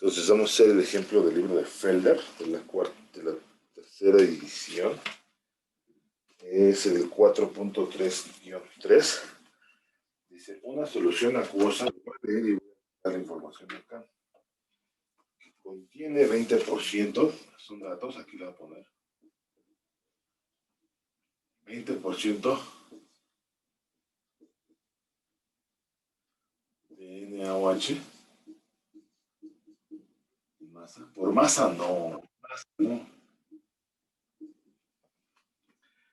Entonces vamos a hacer el ejemplo del libro de Felder, de la tercera edición. Es el 4.3-3. Dice, una solución acuosa, voy a leer y voy a dar la información acá. Contiene 20%, son datos, aquí lo voy a poner. 20% de NaOH. Masa. Por masa no.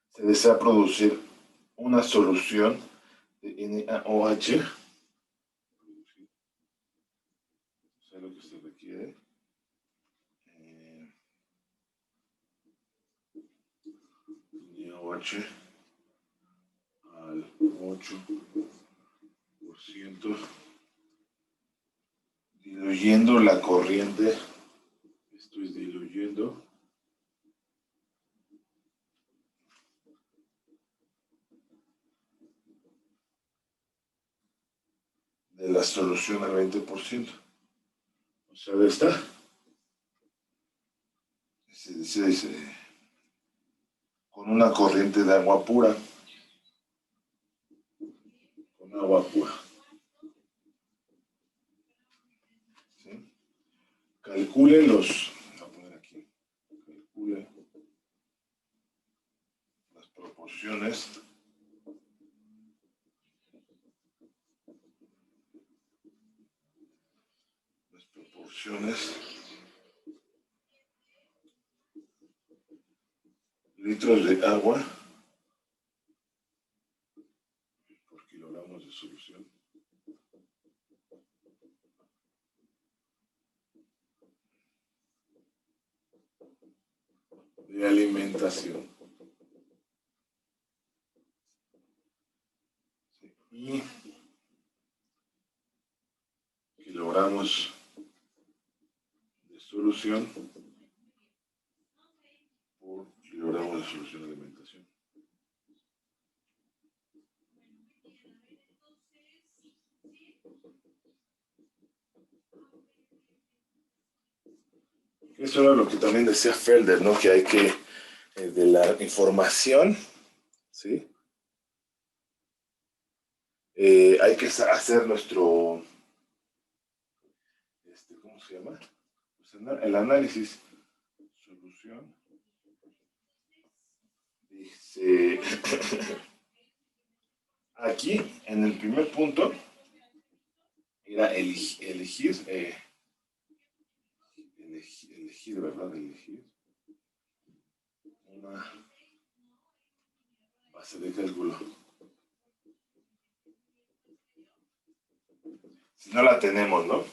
Se desea producir una solución de NaOH. Eso es lo que se requiere. NaOH al 8%. Diluyendo la corriente. Estoy diluyendo. De la solución al 20%. O sea, de esta. Dice, con una corriente de agua pura. Con agua pura. ¿Sí? Calcule los. Voy a poner aquí. Calcule las proporciones. Litros de agua por kilogramos de solución. De alimentación. Y kilogramos de solución por kilogramos de solución de alimentación. Eso era lo que también decía Felder, ¿no? Que hay que, de la información, ¿sí? Hay que hacer nuestro, ¿cómo se llama? Pues el análisis. Solución. Dice, aquí, en el primer punto, era elegir, ¿verdad? Elegir una base de cálculo. Si no la tenemos, ¿no?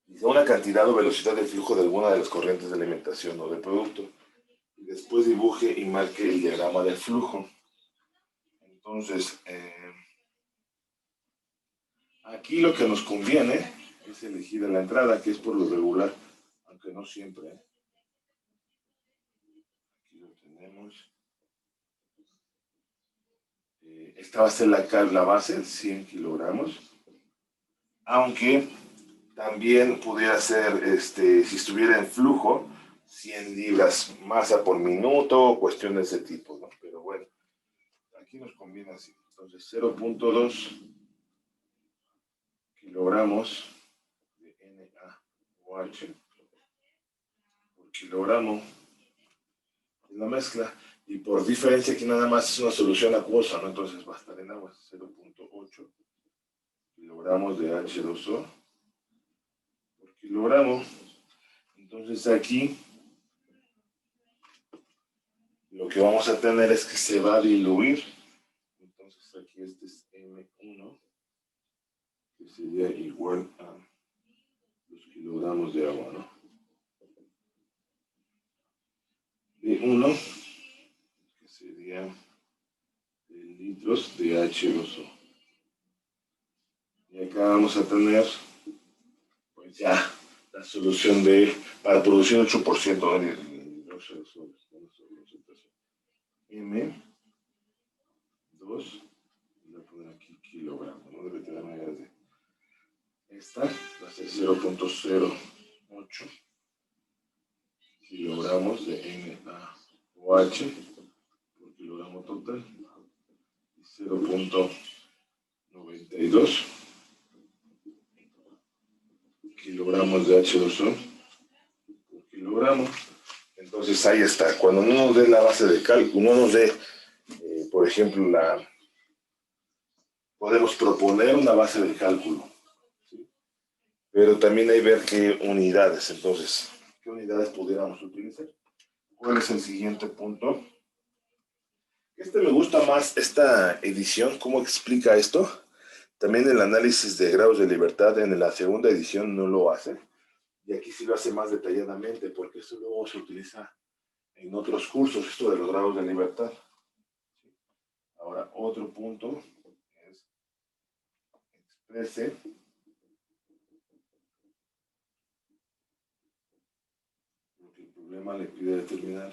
Dice una cantidad o velocidad de flujo de alguna de las corrientes de alimentación o de producto. Y después dibuje y marque el diagrama del flujo. Entonces, aquí lo que nos conviene es elegir a la entrada, que es por lo regular, aunque no siempre. Aquí lo tenemos. Esta va a ser la base, 100 kilogramos. Aunque también pudiera ser, si estuviera en flujo, 100 libras masa por minuto, cuestiones de tipo, ¿no? Pero bueno, aquí nos conviene así. Entonces, 0.2 kilogramos de NaOH por kilogramo en la mezcla. Y por diferencia aquí nada más es una solución acuosa, ¿no? Entonces va a estar en agua, 0.8 kilogramos de H2O por kilogramo. Entonces aquí lo que vamos a tener es que se va a diluir. Entonces aquí este es M1, que sería igual a los kilogramos de agua, ¿no? B1, que sería litros de H2O. Y acá vamos a tener, pues ya, la solución para producir 8% de hidróxido M2, voy a poner aquí kilogramos, no debe tener más de esta va a ser 0.08 kilogramos de NaOH por kilogramo total y 0.92 kilogramos de H2O por kilogramo. Entonces ahí está. Cuando no nos dé la base de cálculo, no nos dé, por ejemplo, podemos proponer una base de cálculo, ¿sí? Pero también hay que ver qué unidades. Entonces, ¿qué unidades pudiéramos utilizar? ¿Cuál es el siguiente punto? Me gusta más esta edición, cómo explica esto. También el análisis de grados de libertad en la segunda edición no lo hace. Y aquí sí lo hace más detalladamente, porque esto luego se utiliza en otros cursos, esto de los grados de libertad. Ahora, otro punto es exprese lo que el problema le pide determinar.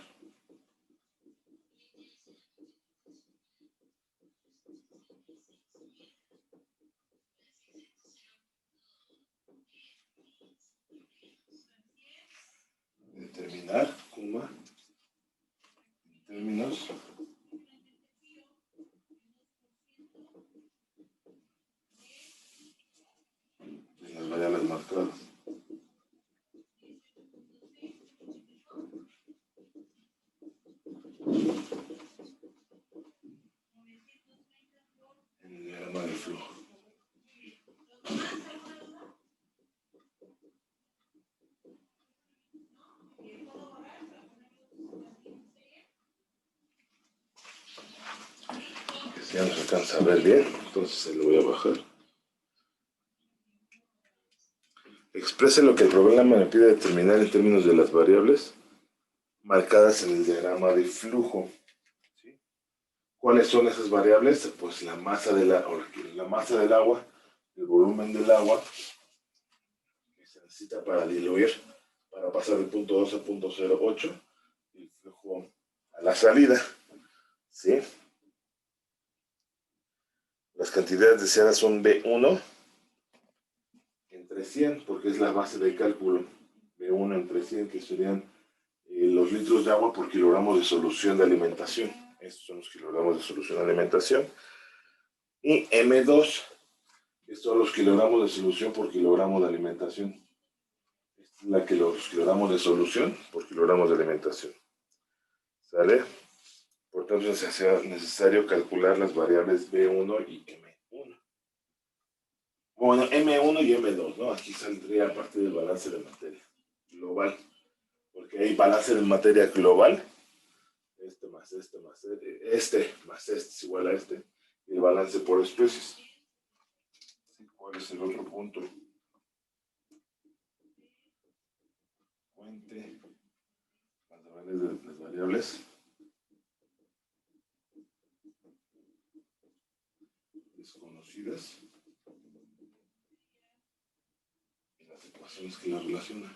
Determinar, coma, en términos de las variables marcadas. En el diagrama de flujo. Ya nos alcanza a ver bien, entonces se lo voy a bajar. Exprese lo que el problema me pide determinar en términos de las variables marcadas en el diagrama de flujo. ¿Sí? ¿Cuáles son esas variables? Pues la masa del agua, el volumen del agua que se necesita para diluir, para pasar del punto 2 al punto 0.8, y el flujo a la salida. ¿Sí? Las cantidades deseadas son B1 entre 100, porque es la base de cálculo. B1 entre 100, que serían los litros de agua por kilogramo de solución de alimentación. Estos son los kilogramos de solución de alimentación. Y M2, que son los kilogramos de solución por kilogramo de alimentación. Esta es la que los kilogramos de solución por kilogramos de alimentación. ¿Sale? Por tanto, se hace necesario calcular las variables B1 y M1. Bueno, M1 y M2, ¿no? Aquí saldría a partir del balance de materia global, porque hay balance de materia global, este más este es igual a este, y el balance por especies. ¿Cuál es el otro punto? Fuente, las variables desconocidas y las ecuaciones que las relacionan.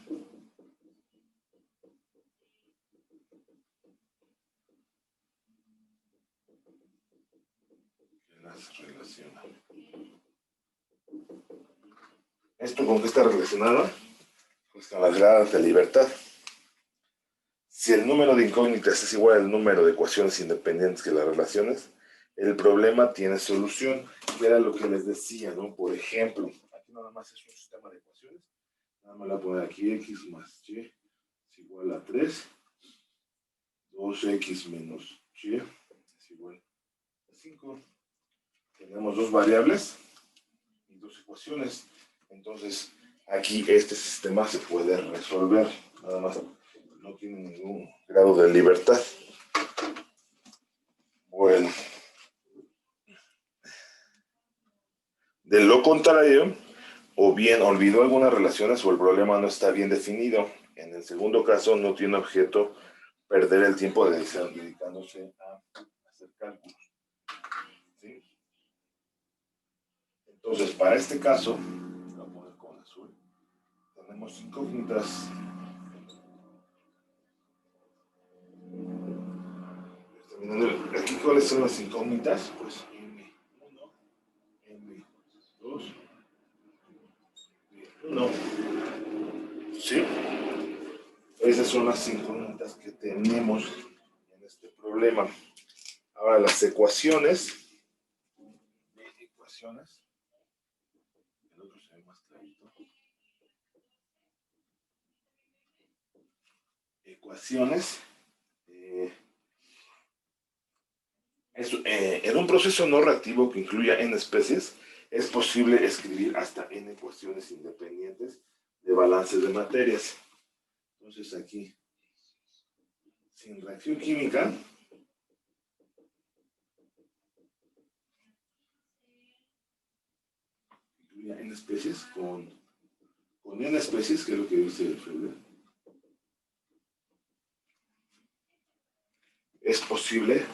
¿Esto con qué está relacionado? Pues con las gradas de libertad. Si el número de incógnitas es igual al número de ecuaciones independientes que las relaciones, el problema tiene solución. Y era lo que les decía, ¿no? Por ejemplo, aquí nada más es un sistema de ecuaciones. Nada más le voy a poner aquí x más y es igual a 3. 2x menos y es igual a 5. Tenemos dos variables y dos ecuaciones. Entonces, aquí este sistema se puede resolver. Nada más no tiene ningún grado de libertad. Bueno. De lo contrario, o bien olvidó algunas relaciones o el problema no está bien definido. En el segundo caso, no tiene objeto perder el tiempo dedicándose a hacer cálculos. ¿Sí? Entonces, para este caso, voy a poner con azul, tenemos incógnitas. Aquí, ¿cuáles son las incógnitas? Pues M1, M2, No. ¿Sí? Esas son las incógnitas que tenemos en este problema. Ahora las ecuaciones. El otro se ve más clarito. Ecuaciones. En un proceso no reactivo que incluya n especies, es posible escribir hasta n ecuaciones independientes de balances de materias. Entonces aquí, sin reacción química, incluya n especies con n especies, que es lo que dice Freire, es posible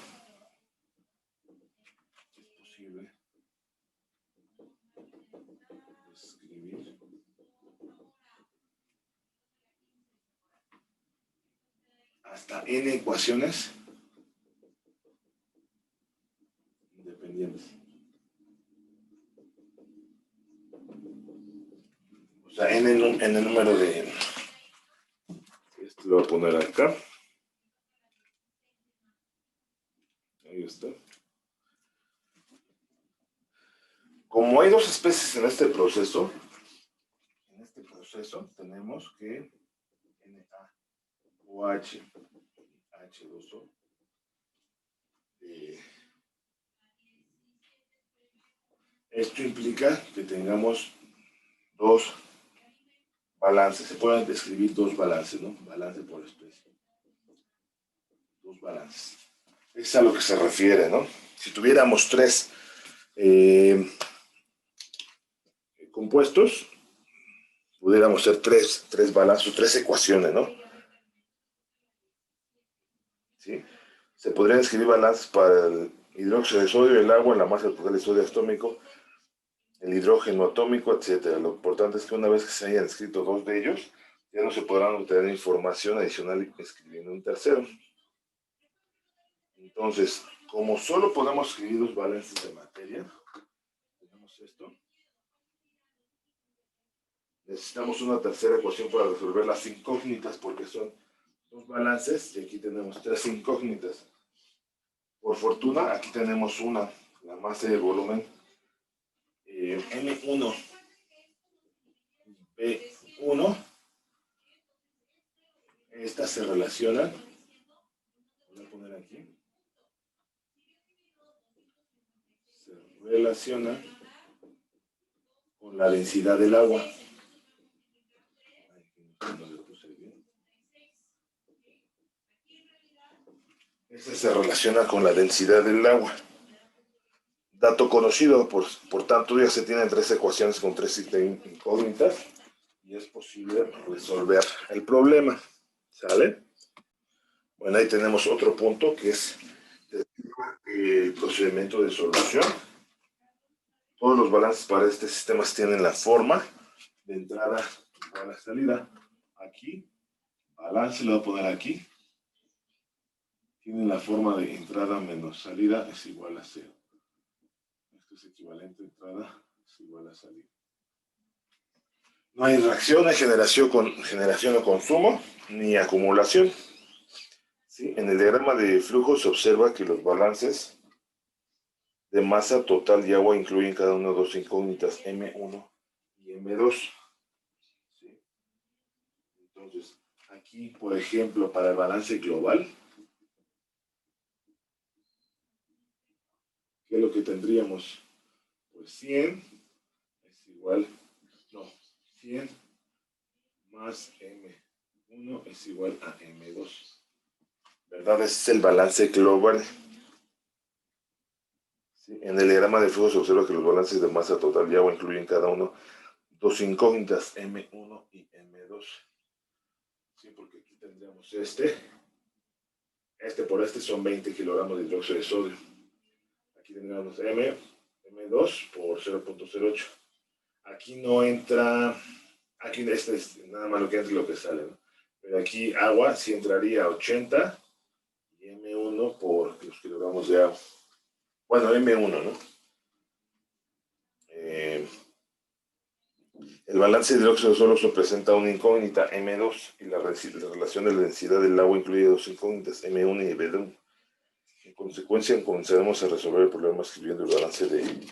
escribir hasta n ecuaciones independientes. O sea, en el número de... Esto lo voy a poner acá. Ahí está. Como hay dos especies en este proceso tenemos que NaOH, H2O, esto implica que tengamos dos balances. Se pueden describir dos balances, ¿no? Balance por especie. Dos balances. Es a lo que se refiere, ¿no? Si tuviéramos tres compuestos, pudiéramos hacer tres balances, tres ecuaciones, ¿no? ¿Sí? Se podrían escribir balances para el hidróxido de sodio, el agua, la masa total de sodio atómico, el hidrógeno atómico, etc. Lo importante es que una vez que se hayan escrito dos de ellos, ya no se podrán obtener información adicional escribiendo un tercero. Entonces, como solo podemos escribir dos balances de materia, tenemos esto. Necesitamos una tercera ecuación para resolver las incógnitas, porque son dos balances y aquí tenemos tres incógnitas. Por fortuna, aquí tenemos una, la masa y el volumen M1, B1. Estas se relacionan. Voy a poner aquí. Se relaciona con la densidad del agua. Esta se relaciona con la densidad del agua. Dato conocido, por tanto ya se tienen tres ecuaciones con tres incógnitas y es posible resolver el problema. ¿Sale? Bueno, ahí tenemos otro punto que es el procedimiento de solución. Todos los balances para este sistema tienen la forma de entrada igual a salida. Aquí, balance lo voy a poner aquí. Tienen la forma de entrada menos salida es igual a 0. Esto es equivalente a entrada es igual a salida. No hay reacción, hay generación o consumo, ni acumulación. ¿Sí? En el diagrama de flujo se observa que los balances de masa total y agua incluyen cada uno de dos incógnitas, M1 y M2. ¿Sí? Entonces, aquí, por ejemplo, para el balance global, ¿qué es lo que tendríamos? Pues 100 es igual, no, 100 más M1 es igual a M2. ¿Verdad? Ese es el balance global. ¿Sí? En el diagrama de flujo se observa que los balances de masa total y agua incluyen cada uno dos incógnitas, M1 y M2. Sí, porque aquí tendríamos este por este son 20 kilogramos de hidróxido de sodio. Aquí tendríamos M2 por 0.08. Aquí no entra, aquí este es nada más lo que entra y lo que sale, ¿no? Pero aquí agua sí entraría a 80 y M1 por los kilogramos de agua. Bueno, M1, ¿no? El balance de óxido solo presenta una incógnita, M2, y la relación de la densidad del agua incluye dos incógnitas, M1 y B2. En consecuencia, comenzaremos a resolver el problema escribiendo el balance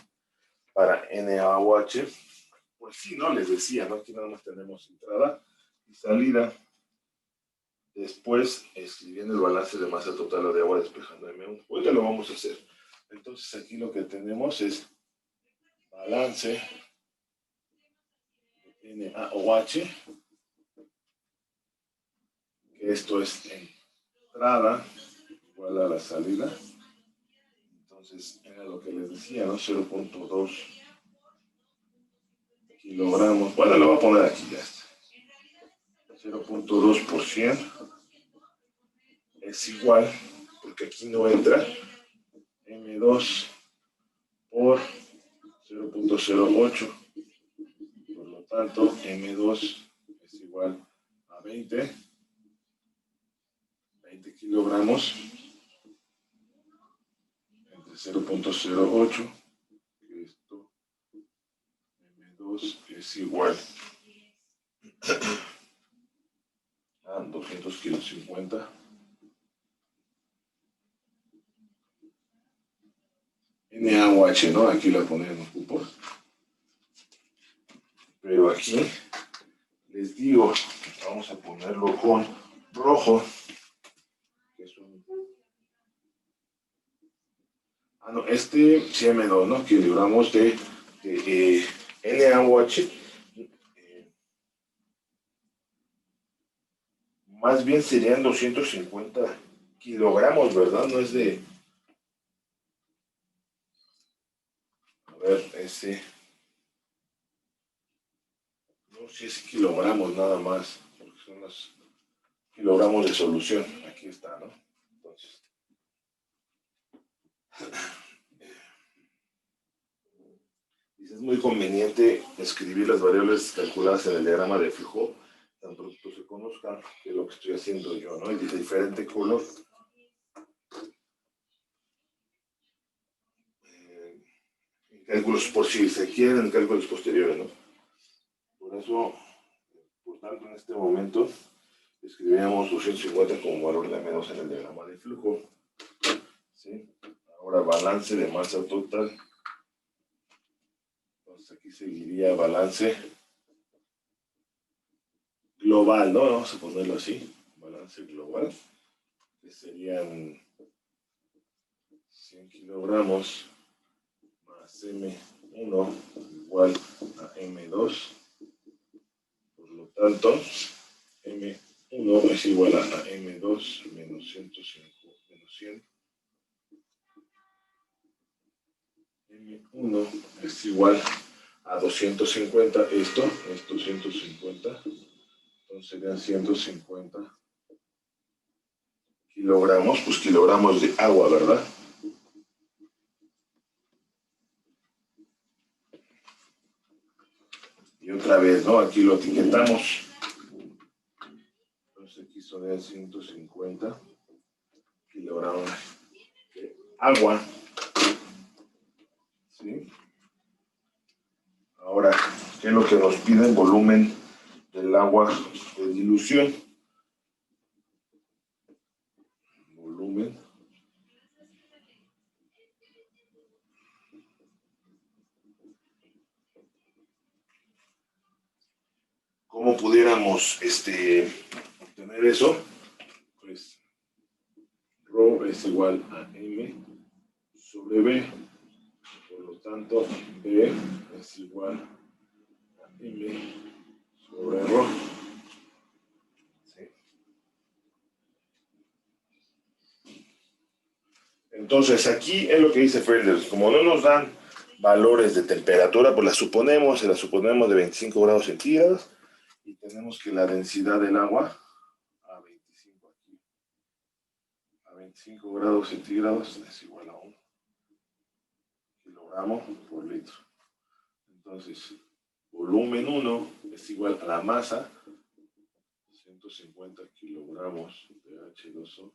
para NaOH. Pues sí, ¿no? Les decía, ¿no? Aquí nada más tenemos entrada y salida. Después, escribiendo el balance de masa total o de agua despejando M1. Ahorita lo vamos a hacer. Entonces, aquí lo que tenemos es balance de NaOH, que esto es entrada igual a la salida. Entonces, era lo que les decía, ¿no? 0.2 kilogramos. Bueno, lo voy a poner aquí, ya está. 0.2% es igual, porque aquí no entra, M2 por 0.08. Por lo tanto, M2 es igual a 20 kilogramos entre 0.08. Esto, M2 es igual a 250 NaOH, ¿no? Aquí la ponemos cupos. Pero aquí les digo, vamos a ponerlo con rojo, que es un... Ah, no, CM2, ¿no? Que libramos de NaOH. Más bien serían 250 kilogramos, ¿verdad? No es de... A ver, no sé si es kilogramos nada más, porque son los kilogramos de solución. Aquí está, ¿no? Entonces... Es muy conveniente escribir las variables calculadas en el diagrama de flujo, tan pronto se conozcan, que es lo que estoy haciendo yo, ¿no? Y de diferente color. En cálculos, por si se quieren, cálculos posteriores, ¿no? Por eso, por tanto, en este momento, escribiríamos 250 como valor de menos en el diagrama de flujo. ¿Sí? Ahora, balance de masa total. Entonces, aquí seguiría balance global, ¿no? Vamos a ponerlo así, balance global, que serían 100 kilogramos más M1 igual a M2. Por lo tanto, M1 es igual a M2 menos 105, menos 100. M1 es igual a 250, esto es 250. Entonces serían 150 kilogramos, pues kilogramos de agua, ¿verdad? Y otra vez, ¿no? Aquí lo etiquetamos. Entonces aquí son 150 kilogramos de agua. ¿Sí? Ahora, ¿qué es lo que nos pide el volumen del agua de dilución? Volumen. ¿Cómo pudiéramos obtener eso? Pues ρ es igual a m sobre b. Por lo tanto, b es igual a m sobre ρ. ¿Sí? Entonces, aquí es lo que dice Felders. Como no nos dan valores de temperatura, pues la suponemos de 25 grados centígrados y tenemos que la densidad del agua a 25 aquí, a 25 grados centígrados es igual a 1 kilogramo por litro. Entonces, volumen 1 es igual a la masa, 150 kilogramos de H2O,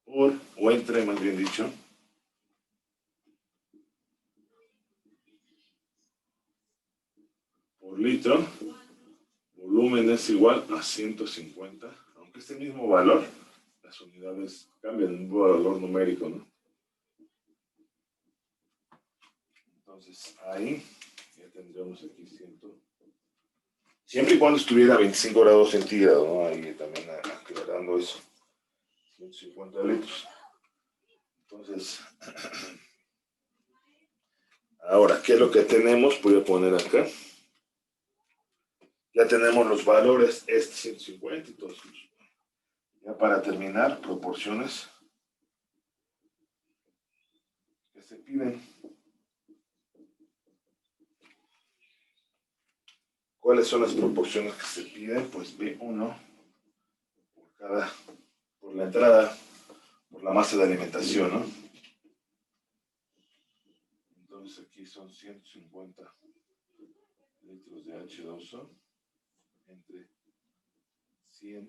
o entre, más bien dicho, por litro. Volumen es igual a 150. Aunque es el mismo valor, las unidades cambian un valor numérico, ¿no? Entonces, ahí ya tendríamos aquí 100. Siempre y cuando estuviera a 25 grados centígrados, ¿no? Ahí también aclarando eso. 150 litros. Entonces, ahora, ¿qué es lo que tenemos? Voy a poner acá. Ya tenemos los valores, 150 y todos. Ya para terminar, proporciones que se piden. ¿Cuáles son las proporciones que se piden? Pues B1 por la entrada, por la masa de alimentación, ¿no? Entonces aquí son 150 litros de H2O entre 100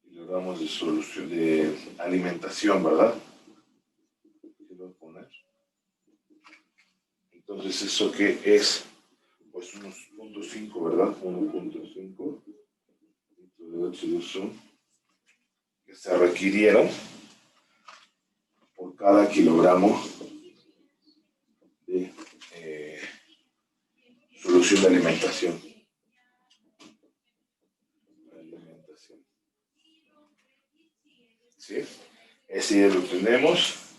kilogramos de solución de alimentación, ¿verdad? ¿Qué voy a poner? Entonces, ¿eso qué es? Pues unos 0.5, ¿verdad? 1.5 litros de H2O que se requirieron por cada kilogramo de solución de alimentación. ¿Sí? Ese ya lo tenemos.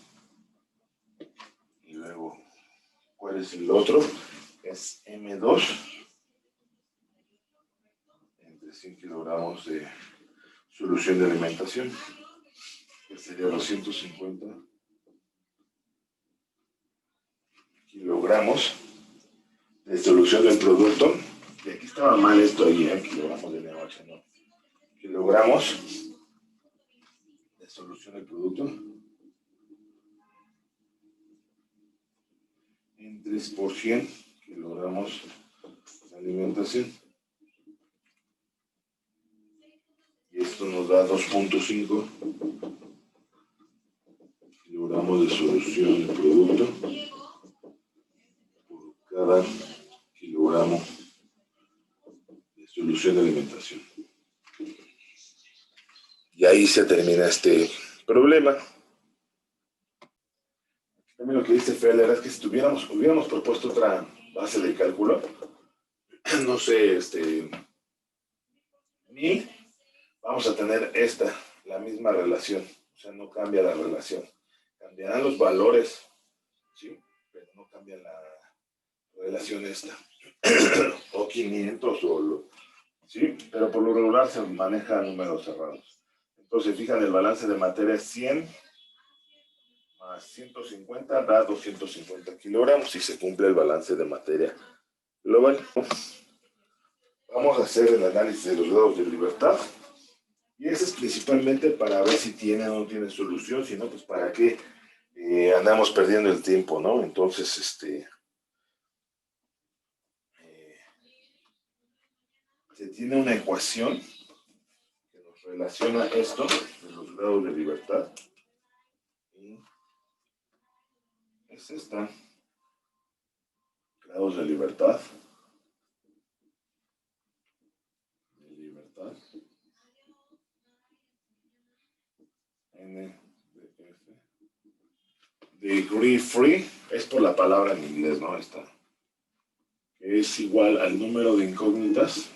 Y luego, ¿cuál es el otro? Es M2 entre 100 kilogramos de solución de alimentación, que sería 250 kilogramos de solución del producto. Y aquí estaba mal esto ahí, kilogramos de NaOH, no. Kilogramos de solución del producto en 3% kilogramos de alimentación. Y esto nos da 2.5 kilogramos de solución del producto por cada kilogramo de solución de alimentación. Y ahí se termina este problema. También lo que dice Feller es que si hubiéramos propuesto otra base de cálculo, no sé, ni vamos a tener la misma relación, o sea, no cambia la relación. Cambiarán los valores, ¿sí? Pero no cambia la relación esta. O 500 ¿sí? Pero por lo regular se maneja números cerrados. Entonces, fijan, el balance de materia es 100 más 150 da 250 kilogramos y se cumple el balance de materia global. Vamos a hacer el análisis de los grados de libertad. Y eso es principalmente para ver si tiene o no tiene solución, si no, pues para qué andamos perdiendo el tiempo, ¿no? Entonces, se tiene una ecuación que nos relaciona esto de los grados de libertad. Y es esta. Grados de libertad. Degree free es por la palabra en inglés, ¿no? Esta. Que es igual al número de incógnitas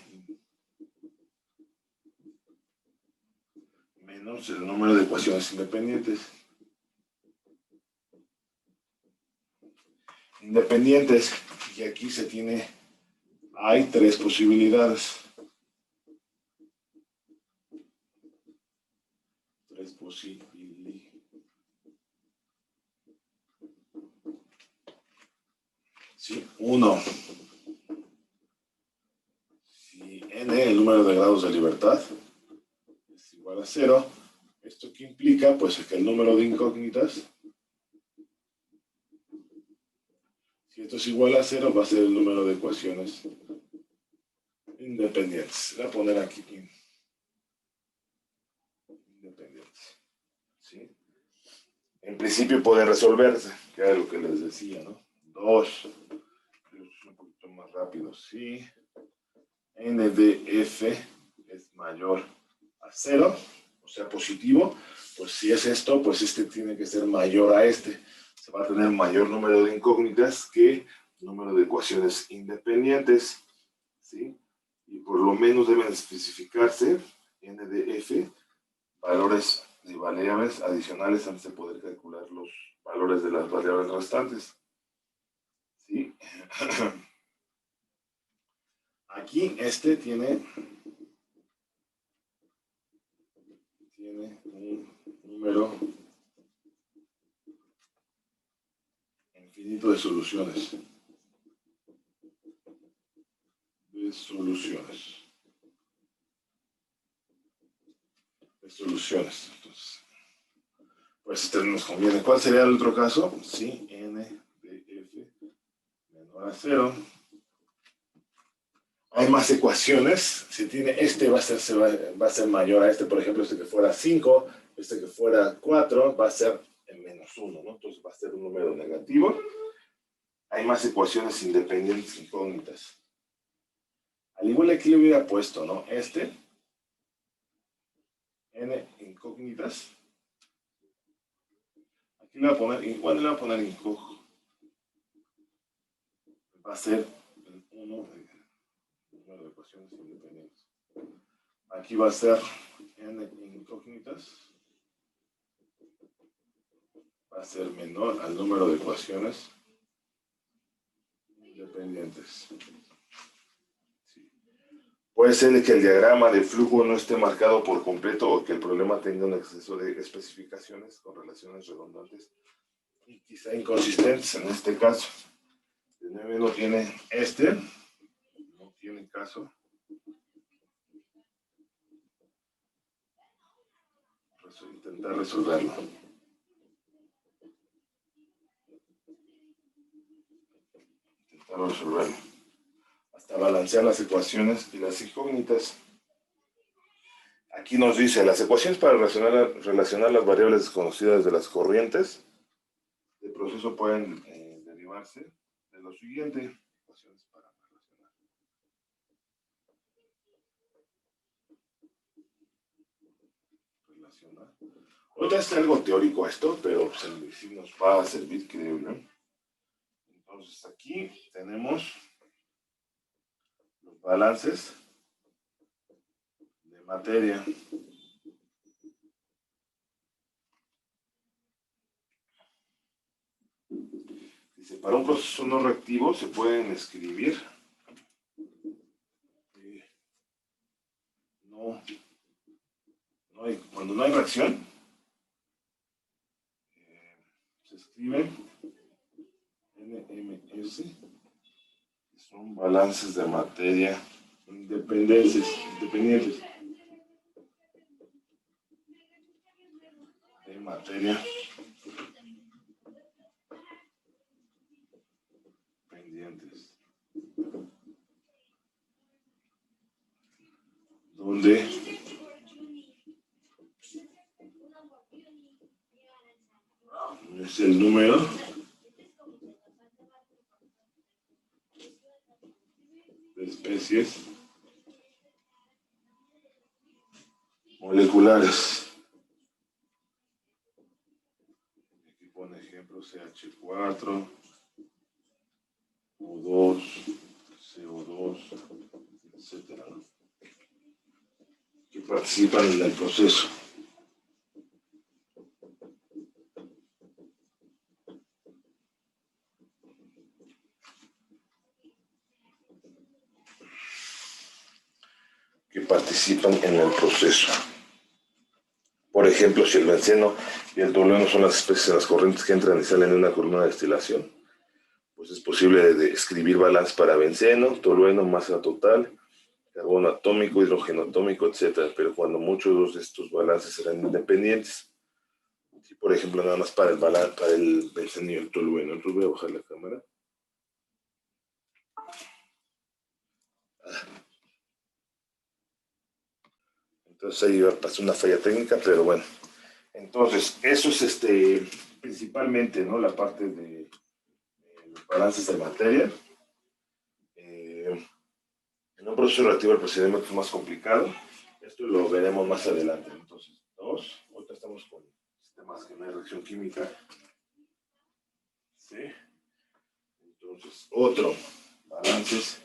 menos el número de ecuaciones independientes. Independientes, y aquí hay tres posibilidades. Tres posibilidades. Sí, uno. Si n, el número de grados de libertad, es igual a 0, ¿esto qué implica? Pues que el número de incógnitas, si esto es igual a 0, va a ser el número de ecuaciones independientes. Voy a poner aquí independientes. ¿Sí? En principio puede resolverse, que era lo que les decía, ¿no? 2, un poquito rápido. Si n de f es mayor a 0, o sea, positivo, pues si es esto, pues este tiene que ser mayor a este. Se va a tener mayor número de incógnitas que número de ecuaciones independientes, ¿sí? Y por lo menos deben especificarse n de f, valores de variables adicionales antes de poder calcular los valores de las variables restantes, ¿sí? Aquí este tiene un número infinito de soluciones. Entonces, pues este nos conviene. ¿Cuál sería el otro caso? Si n de f menor a 0. Hay más ecuaciones. Si tiene este va a ser mayor a este. Por ejemplo, este que fuera 5, este que fuera 4, va a ser en menos 1, ¿no? Entonces va a ser un número negativo. Hay más ecuaciones independientes incógnitas. Al igual que aquí le hubiera puesto, ¿no? Este, n incógnitas. Aquí le voy a poner, igual le voy a poner incógnito. Va a ser el 1 de número de ecuaciones independientes. Aquí va a ser n incógnitas. Va a ser menor al número de ecuaciones independientes. Sí. Puede ser que el diagrama de flujo no esté marcado por completo o que el problema tenga un exceso de especificaciones con relaciones redundantes y quizá inconsistentes en este caso. El 9 no tiene este, no tiene caso. Intentar resolverlo. Hasta balancear las ecuaciones y las incógnitas. Aquí nos dice, las ecuaciones para relacionar las variables desconocidas de las corrientes del proceso pueden derivarse de lo siguiente. Ecuaciones para relacionar. Ahorita es algo teórico esto, pero sí nos va a servir, creo, ¿no? Entonces aquí tenemos los balances de materia. Dice, para un proceso no reactivo se pueden escribir cuando no hay reacción, se escribe NMS, que son balances de materia independientes. De materia pendientes. Donde es el número de especies moleculares. Aquí pone ejemplo CH4, O2, CO2, etcétera, ¿no? Que participan en el proceso. Por ejemplo, si el benceno y el tolueno son las especies en las corrientes que entran y salen de una columna de destilación, pues es posible escribir balance para benceno, tolueno, masa total, carbono atómico, hidrógeno atómico, etc. Pero cuando muchos de estos balances serán independientes. Si, por ejemplo, nada más para el benceno y el tolueno. Entonces voy a bajar la cámara. Entonces ahí pasó una falla técnica, pero bueno. Entonces, eso es principalmente, ¿no? La parte de los balances de materia. proceso relativo al procedimiento es más complicado. Esto lo veremos más adelante. Entonces, 2. Ahorita estamos con sistemas que no hay reacción química. ¿Sí? Entonces, otro. Balances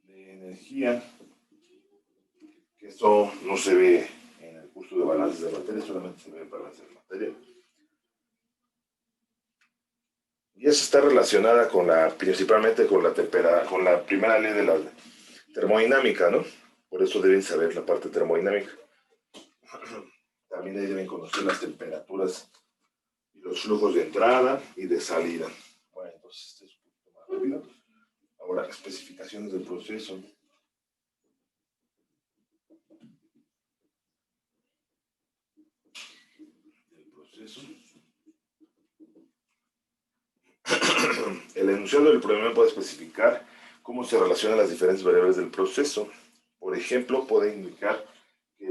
de energía. Que esto no se ve en el curso de balances de materia, solamente se ve en balances de materia. Y eso está relacionada con principalmente con la primera ley de la termodinámica, ¿no? Por eso deben saber la parte termodinámica. También ahí deben conocer las temperaturas y los flujos de entrada y de salida. Bueno, entonces este es un poquito más rápido. Ahora, especificaciones del proceso. El enunciado del problema puede especificar cómo se relacionan las diferentes variables del proceso. Por ejemplo, puede indicar que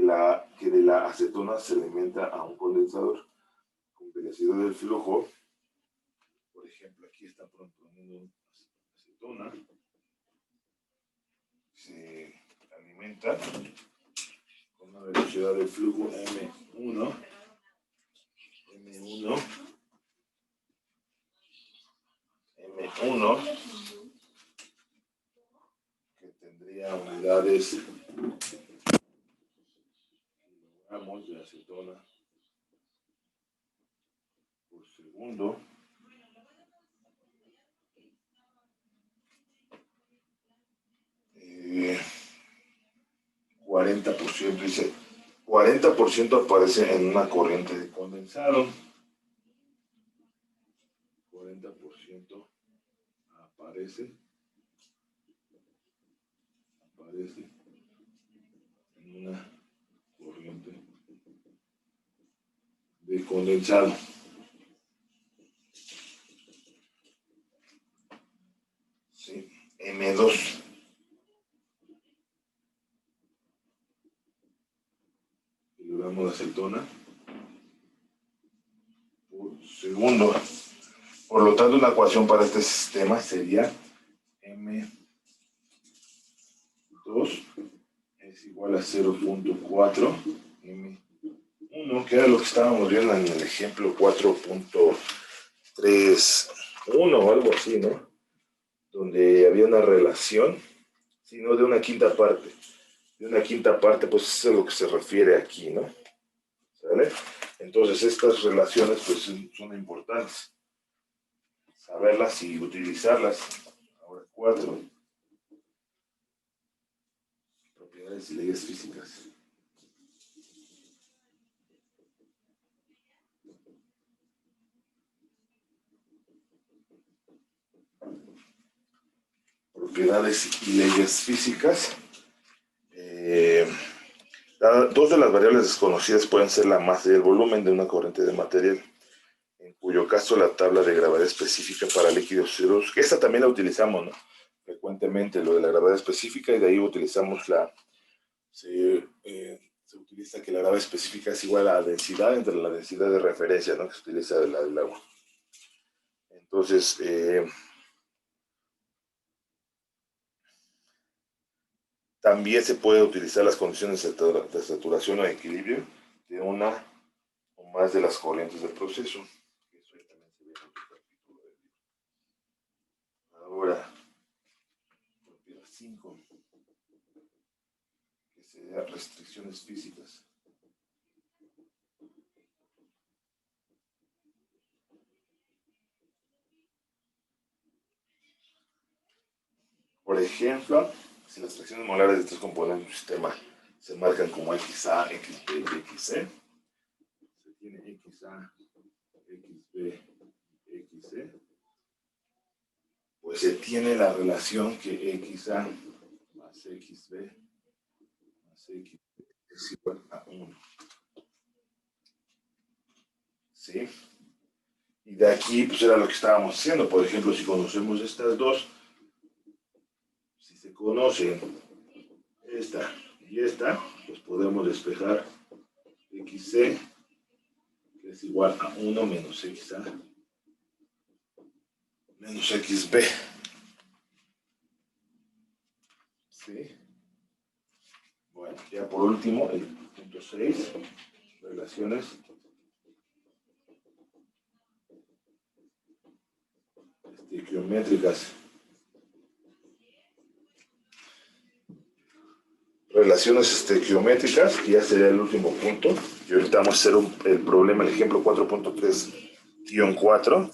de la acetona se alimenta a un condensador con velocidad del flujo. Por ejemplo, aquí está poniendo acetona. Se alimenta con una velocidad del flujo M1, que tendría unidades kilogramos de acetona por segundo. Eh, 40%, dice, 40% aparece en una corriente de condensado. 40% aparece en una corriente de condensado. Sí, M2. Kilogramos de acetona por segundo. Por lo tanto, una ecuación para este sistema sería M2 es igual a 0.4 M1, que era lo que estábamos viendo en el ejemplo 4.31 o algo así, ¿no? Donde había una relación, sino de una quinta parte. De una quinta parte, pues eso es a lo que se refiere aquí, ¿no? ¿Sale? Entonces, estas relaciones, pues, son importantes. Saberlas y utilizarlas. Ahora, 4. Propiedades y leyes físicas. Propiedades y leyes físicas. Dos de las variables desconocidas pueden ser la masa y el volumen de una corriente de material, en cuyo caso la tabla de gravedad específica para líquidos ceros, que esta también la utilizamos, ¿no? Frecuentemente, lo de la gravedad específica, y de ahí utilizamos se utiliza que la gravedad específica es igual a la densidad entre la densidad de referencia, ¿no? Que se utiliza de la del agua. Entonces, también se puede utilizar las condiciones de saturación o de equilibrio de una o más de las corrientes del proceso. Eso también se ve en otro capítulo del libro. Ahora, propiedad 5, que sería restricciones físicas. Por ejemplo, si las fracciones molares de estos componentes del sistema se marcan como XA, XB y XC, se tiene XA, XB, XC, pues se tiene la relación que XA más XB más XB es igual a 1. ¿Sí? Y de aquí, pues era lo que estábamos haciendo. Por ejemplo, si conocemos estas dos, si se conocen esta y esta, pues podemos despejar XC, que es igual a 1 menos XA menos XB. ¿Sí? Bueno, ya por último, el punto 6, relaciones estequiométricas. Relaciones estequiométricas, que ya sería el último punto. Y ahorita vamos a hacer el problema, el ejemplo 4.3-4,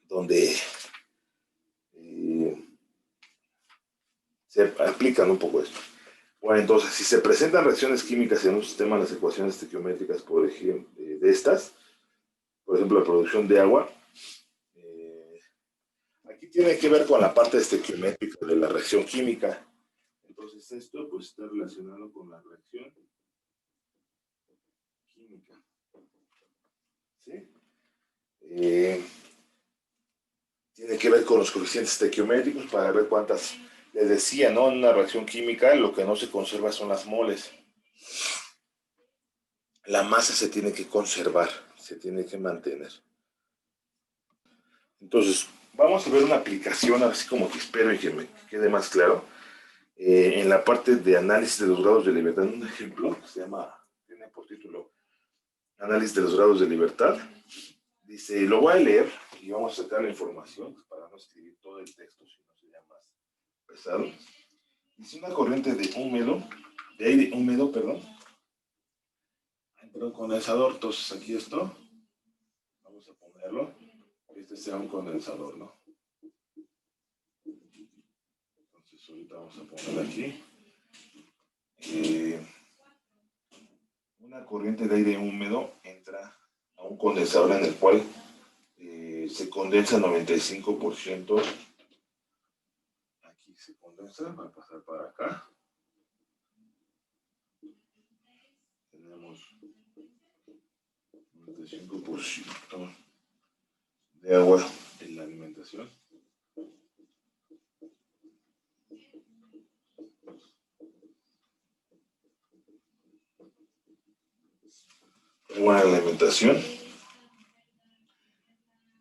donde se aplican un poco esto. Bueno, entonces, si se presentan reacciones químicas en un sistema, las ecuaciones estequiométricas, por ejemplo, de estas, por ejemplo, la producción de agua, aquí tiene que ver con la parte estequiométrica de la reacción química. Entonces, esto pues está relacionado con la reacción química. ¿Sí? Tiene que ver con los coeficientes estequiométricos para ver cuántas. Les decía, ¿no? En una reacción química lo que no se conserva son las moles. La masa se tiene que conservar, se tiene que mantener. Entonces, vamos a ver una aplicación, así como que espero y que me quede más claro. En la parte de análisis de los grados de libertad, un ejemplo que se llama, tiene por título Análisis de los grados de libertad. Dice, lo voy a leer y vamos a sacar la información para no escribir todo el texto, si no sería más pesado. Dice una corriente de aire húmedo, perdón, entró un condensador. Entonces aquí esto, vamos a ponerlo, este sea un condensador, ¿no? Entonces ahorita vamos a poner aquí una corriente de aire húmedo entra a un condensador en el cual se condensa 95%. Aquí se condensa, va a pasar para acá. Tenemos 95% de agua en la alimentación. Agua en la alimentación,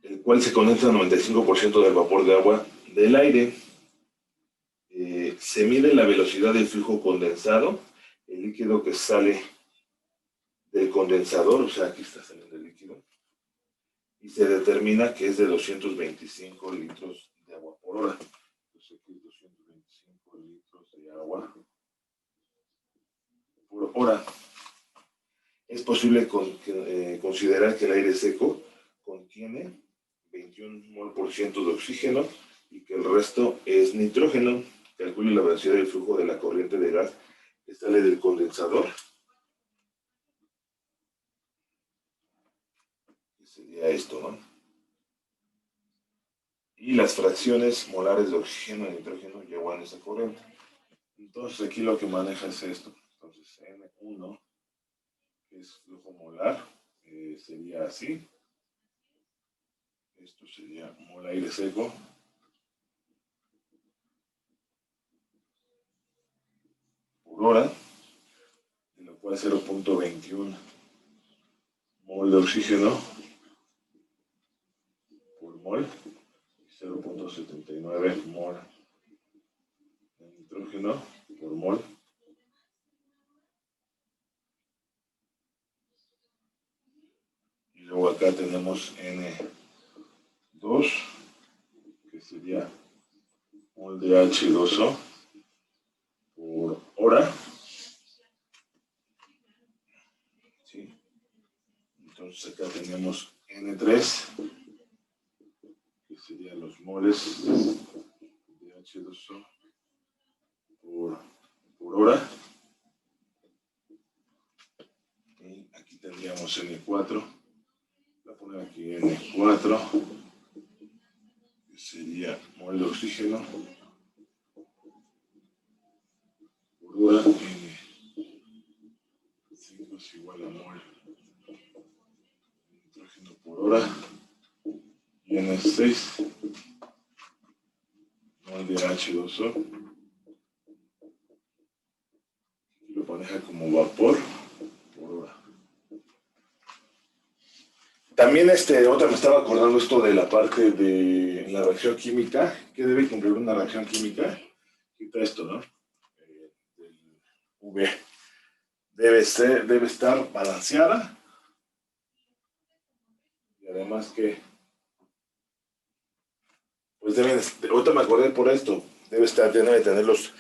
el cual se condensa 95% del vapor de agua del aire. Se mide la velocidad del flujo condensado, el líquido que sale del condensador, o sea, aquí está saliendo el líquido, y se determina que es de 225 litros de agua por hora. Entonces aquí es 225 litros de agua por hora. Es posible considerar que el aire seco contiene 21 mol por ciento de oxígeno y que el resto es nitrógeno. Calcule la velocidad del flujo de la corriente de gas que sale del condensador. Que sería esto, ¿no? Y las fracciones molares de oxígeno y nitrógeno y agua en esa corriente. Entonces aquí lo que maneja es esto. Entonces N1, que es flujo molar, sería así. Esto sería mol aire seco. Por hora, de lo cual 0.21 mol de oxígeno por mol, 0.79 mol de nitrógeno por mol. Y luego acá tenemos N2, que sería mol de H2O por hora. ¿Sí? Entonces acá tenemos N3, que serían los moles de H2O por hora. Y aquí tendríamos N4. Voy a poner aquí N4, que sería mol de oxígeno por hora. N5 es igual a mol de nitrógeno por hora. Y N6, mol de H2O. Aquí lo maneja como vapor por hora. También otra me estaba acordando esto de la parte de la reacción química, que debe cumplir una reacción química. quita esto, ¿no? Del V. Debe estar balanceada. Y además que, pues ahorita me acordé por esto, debe tener los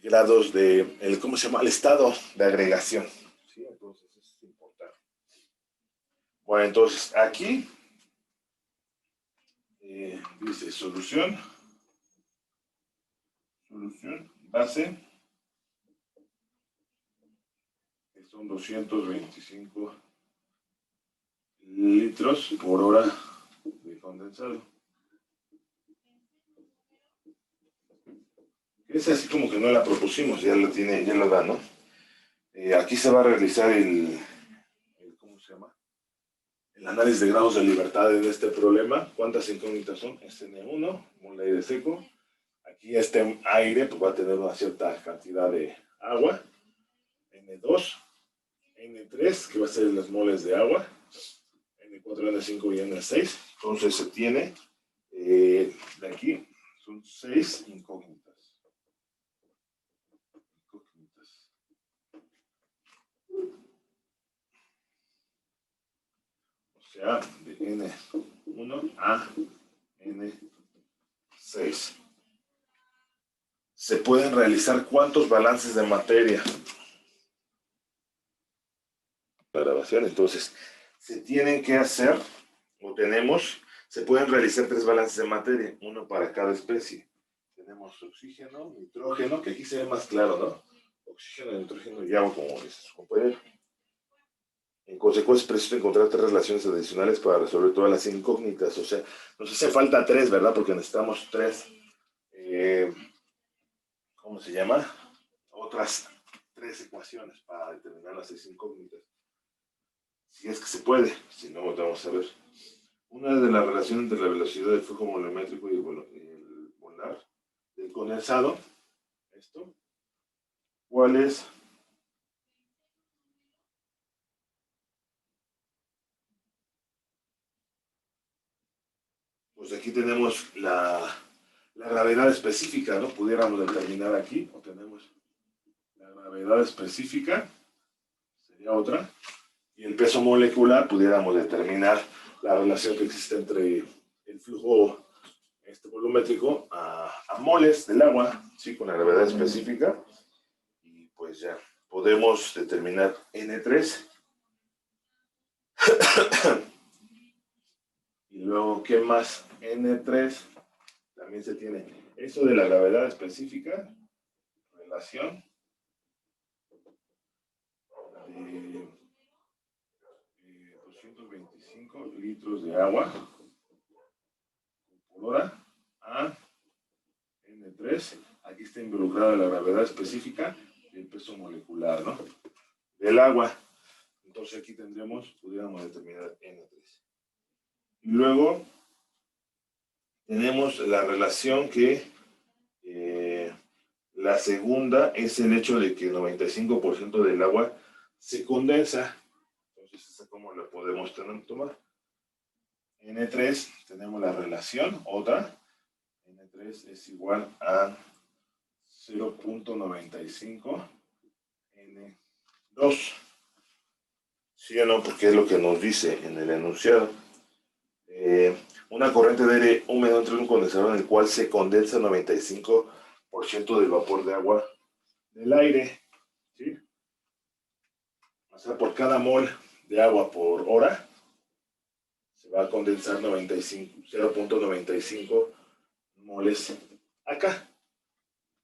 grados de, ¿cómo se llama? El estado de agregación. ¿Sí? Entonces es importante. Bueno, entonces aquí dice solución, base, que son 225 litros por hora de condensado. Es así como que no la propusimos, ya lo da, ¿no? Aquí se va a realizar ¿cómo se llama? El análisis de grados de libertad en este problema. ¿Cuántas incógnitas son? Es N1, mol de aire seco. Aquí este aire pues, va a tener una cierta cantidad de agua. N2, N3, que va a ser los moles de agua. N4, N5 y N6. Entonces se tiene de aquí, son 6 incógnitas. O sea, de N1 a N6. Se pueden realizar ¿cuántos balances de materia? La grabación, entonces, se tienen que hacer, se pueden realizar 3 balances de materia, uno para cada especie. Tenemos oxígeno, nitrógeno, que aquí se ve más claro, ¿no? Oxígeno, nitrógeno y agua, como dice su compañero. En consecuencia, es preciso encontrar 3 relaciones adicionales para resolver todas las incógnitas. O sea, nos hace falta 3, ¿verdad? Porque necesitamos 3, ¿cómo se llama? Otras 3 ecuaciones para determinar las 6 incógnitas. Si es que se puede, si no, vamos a ver. Una de las relaciones entre la velocidad del flujo volumétrico y el molar del condensado, esto, ¿cuál es? Pues aquí tenemos la gravedad específica, ¿no? Pudiéramos determinar aquí, o tenemos la gravedad específica, sería otra, y el peso molecular, pudiéramos determinar la relación que existe entre el flujo volumétrico a moles del agua, ¿sí? Con la gravedad específica, y pues ya podemos determinar N3. Y luego, ¿qué más? N3 también se tiene eso de la gravedad específica, relación de 225 litros de agua por hora a N3. Aquí está involucrada la gravedad específica y el peso molecular, ¿no? Del agua. Entonces aquí pudiéramos determinar N3. Y luego tenemos la relación que la segunda es el hecho de que el 95% del agua se condensa. Entonces, ¿esa cómo la podemos tomar? N3, tenemos la relación, otra. N3 es igual a 0.95 N2. ¿Sí o no? Porque es lo que nos dice en el enunciado. Una corriente de aire húmedo entre un condensador en el cual se condensa 95% del vapor de agua del aire, ¿sí? O sea, por cada mol de agua por hora se va a condensar 0.95 moles acá,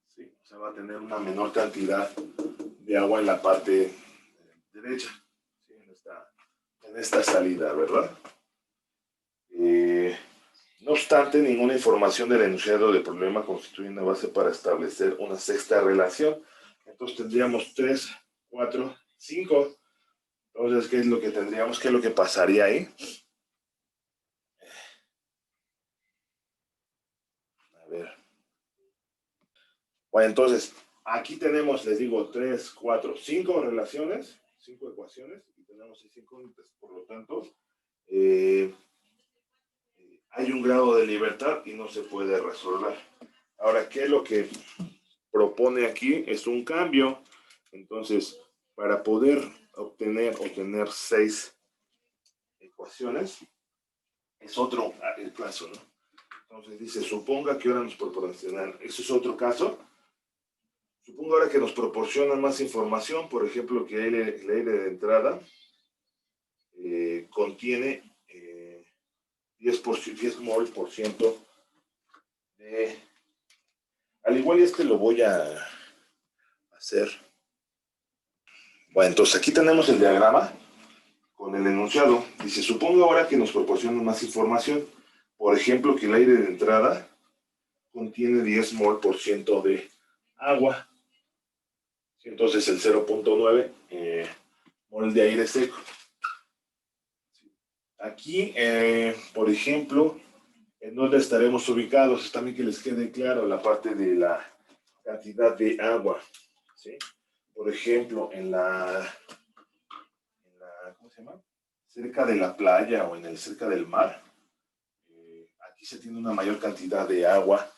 ¿sí? O sea, va a tener una menor cantidad de agua en la parte derecha, ¿sí? En esta salida, ¿verdad? No obstante, ninguna información del enunciado del problema constituye una base para establecer una sexta relación. Entonces tendríamos 3, 4, 5. Entonces, ¿qué es lo que tendríamos? ¿Qué es lo que pasaría ahí? A ver. Bueno, entonces, aquí tenemos, les digo, 3, 4, 5 relaciones, 5 ecuaciones, y tenemos 6 incógnitas. Por lo tanto, hay un grado de libertad y no se puede resolver. Ahora, ¿qué es lo que propone aquí es un cambio. Entonces, para poder obtener 6 ecuaciones, es otro el caso, ¿no? Entonces dice, suponga que ahora nos proporcionan, eso es otro caso. Supongo ahora que nos proporcionan más información, por ejemplo, que el aire de entrada contiene 10 mol por ciento de... Al igual lo voy a hacer. Bueno, entonces aquí tenemos el diagrama con el enunciado. Dice, supongo ahora que nos proporcionan más información. Por ejemplo, que el aire de entrada contiene 10 mol por ciento de agua. Entonces el 0.9 mol de aire seco. Aquí, por ejemplo, ¿en dónde estaremos ubicados? También que les quede claro la parte de la cantidad de agua, ¿sí? Por ejemplo, ¿cómo se llama? Cerca de la playa o cerca del mar, aquí se tiene una mayor cantidad de agua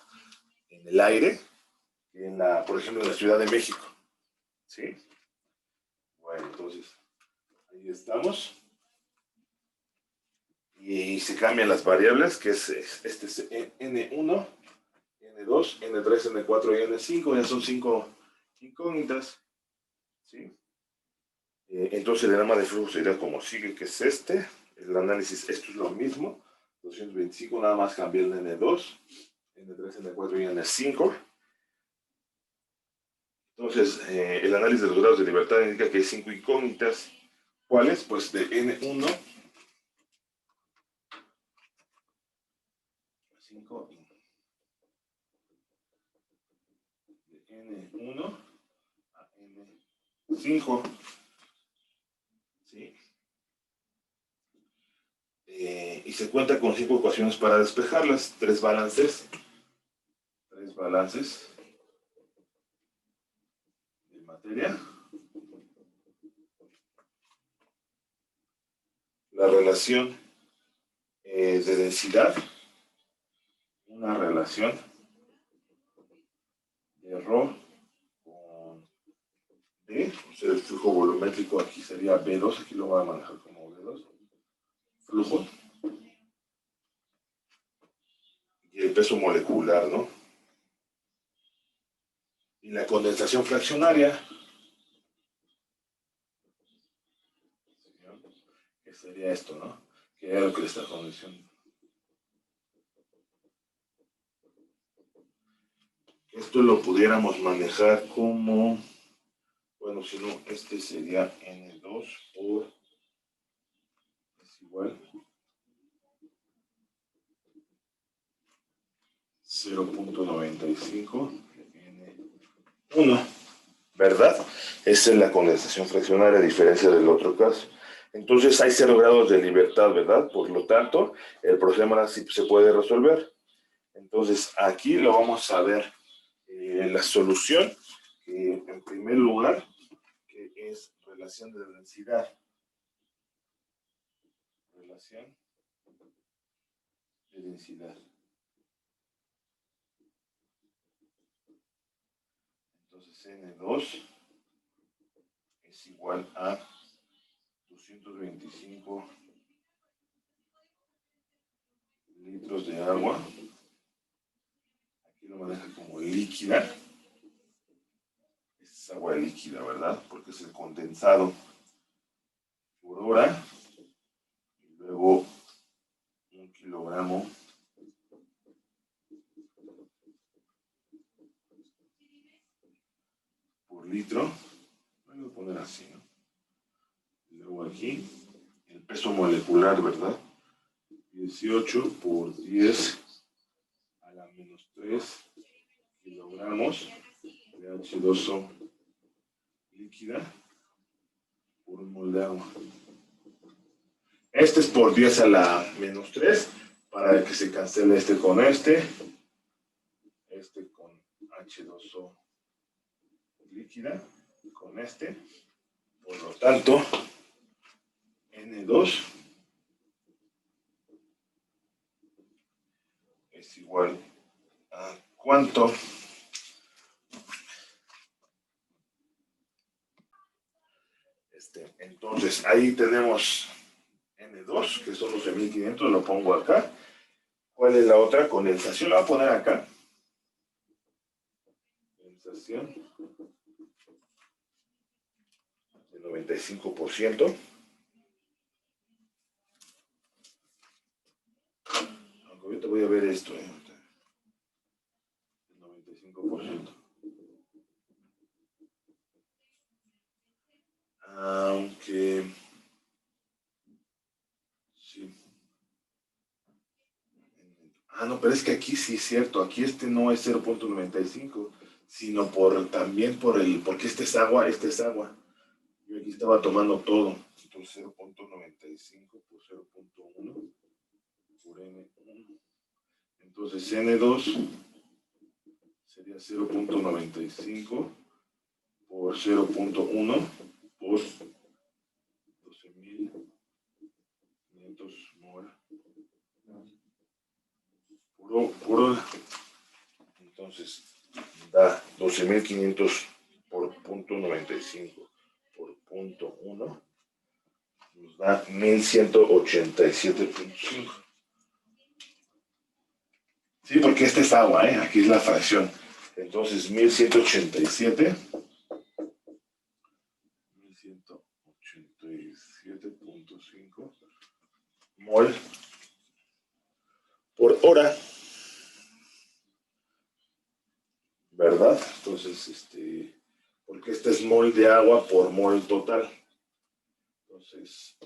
en el aire que por ejemplo, en la Ciudad de México, ¿sí? Bueno, entonces, ahí estamos. Y se cambian las variables, que es N1, N2, N3, N4 y N5, ya son 5 incógnitas, ¿sí? Entonces el diagrama de flujo sería como sigue, que es el análisis, esto es lo mismo, 225, nada más cambié el N2, N3, N4 y N5. Entonces, el análisis de los grados de libertad indica que hay 5 incógnitas. ¿Cuáles? Pues de N1, 5 de N1 a N5, ¿sí? Y se cuenta con 5 ecuaciones para despejarlas, 3 balances de materia. La relación de densidad, una relación de ρ con D, o sea, el flujo volumétrico aquí sería B2, aquí lo voy a manejar como B2, flujo, y el peso molecular, ¿no? Y la condensación fraccionaria, que sería esto, ¿no? Que era lo que le está condicionando. Esto lo pudiéramos manejar como, bueno, si no, sería N2 por, es igual, 0.95 N1, ¿verdad? Esa es la condensación fraccionaria, a diferencia del otro caso. Entonces hay 0 grados de libertad, ¿verdad? Por lo tanto, el problema sí se puede resolver. Entonces aquí lo vamos a ver, la solución, que en primer lugar, que es relación de densidad. Relación de densidad. Entonces N2 es igual a 225 litros de agua. Aquí lo maneja como líquida. Es agua líquida, ¿verdad? Porque es el condensado por hora. Y luego 1 kilogramo por litro. Voy a poner así, ¿no? Y luego aquí, el peso molecular, ¿verdad? 18 por 10 a la menos 3 kilogramos de H2O líquida por un mol de agua. Este es por 10 a la menos 3, para que se cancele con con H2O líquida, con por lo tanto, N2 es igual a ¿cuánto? Entonces, ahí tenemos N2, que son 12.500, lo pongo acá. ¿Cuál es la otra? Condensación, la voy a poner acá. Condensación del 95%. Aunque ahorita voy a ver esto, el 95%. Aunque... sí. No, pero es que aquí sí es cierto, aquí este no es 0.95, sino también porque este es agua, Yo aquí estaba tomando todo. Entonces 0.95 por 0.1 por N1. Entonces N2 sería 0.95 por 0.1 por 12.500 mol. Puro. Entonces da 12.500 por 0.95 por 0.1. Nos da 1187.5. Sí, porque este es agua, aquí es la fracción. Entonces 1187.5 mol por hora, ¿verdad? Entonces, porque este es mol de agua por mol total. Entonces,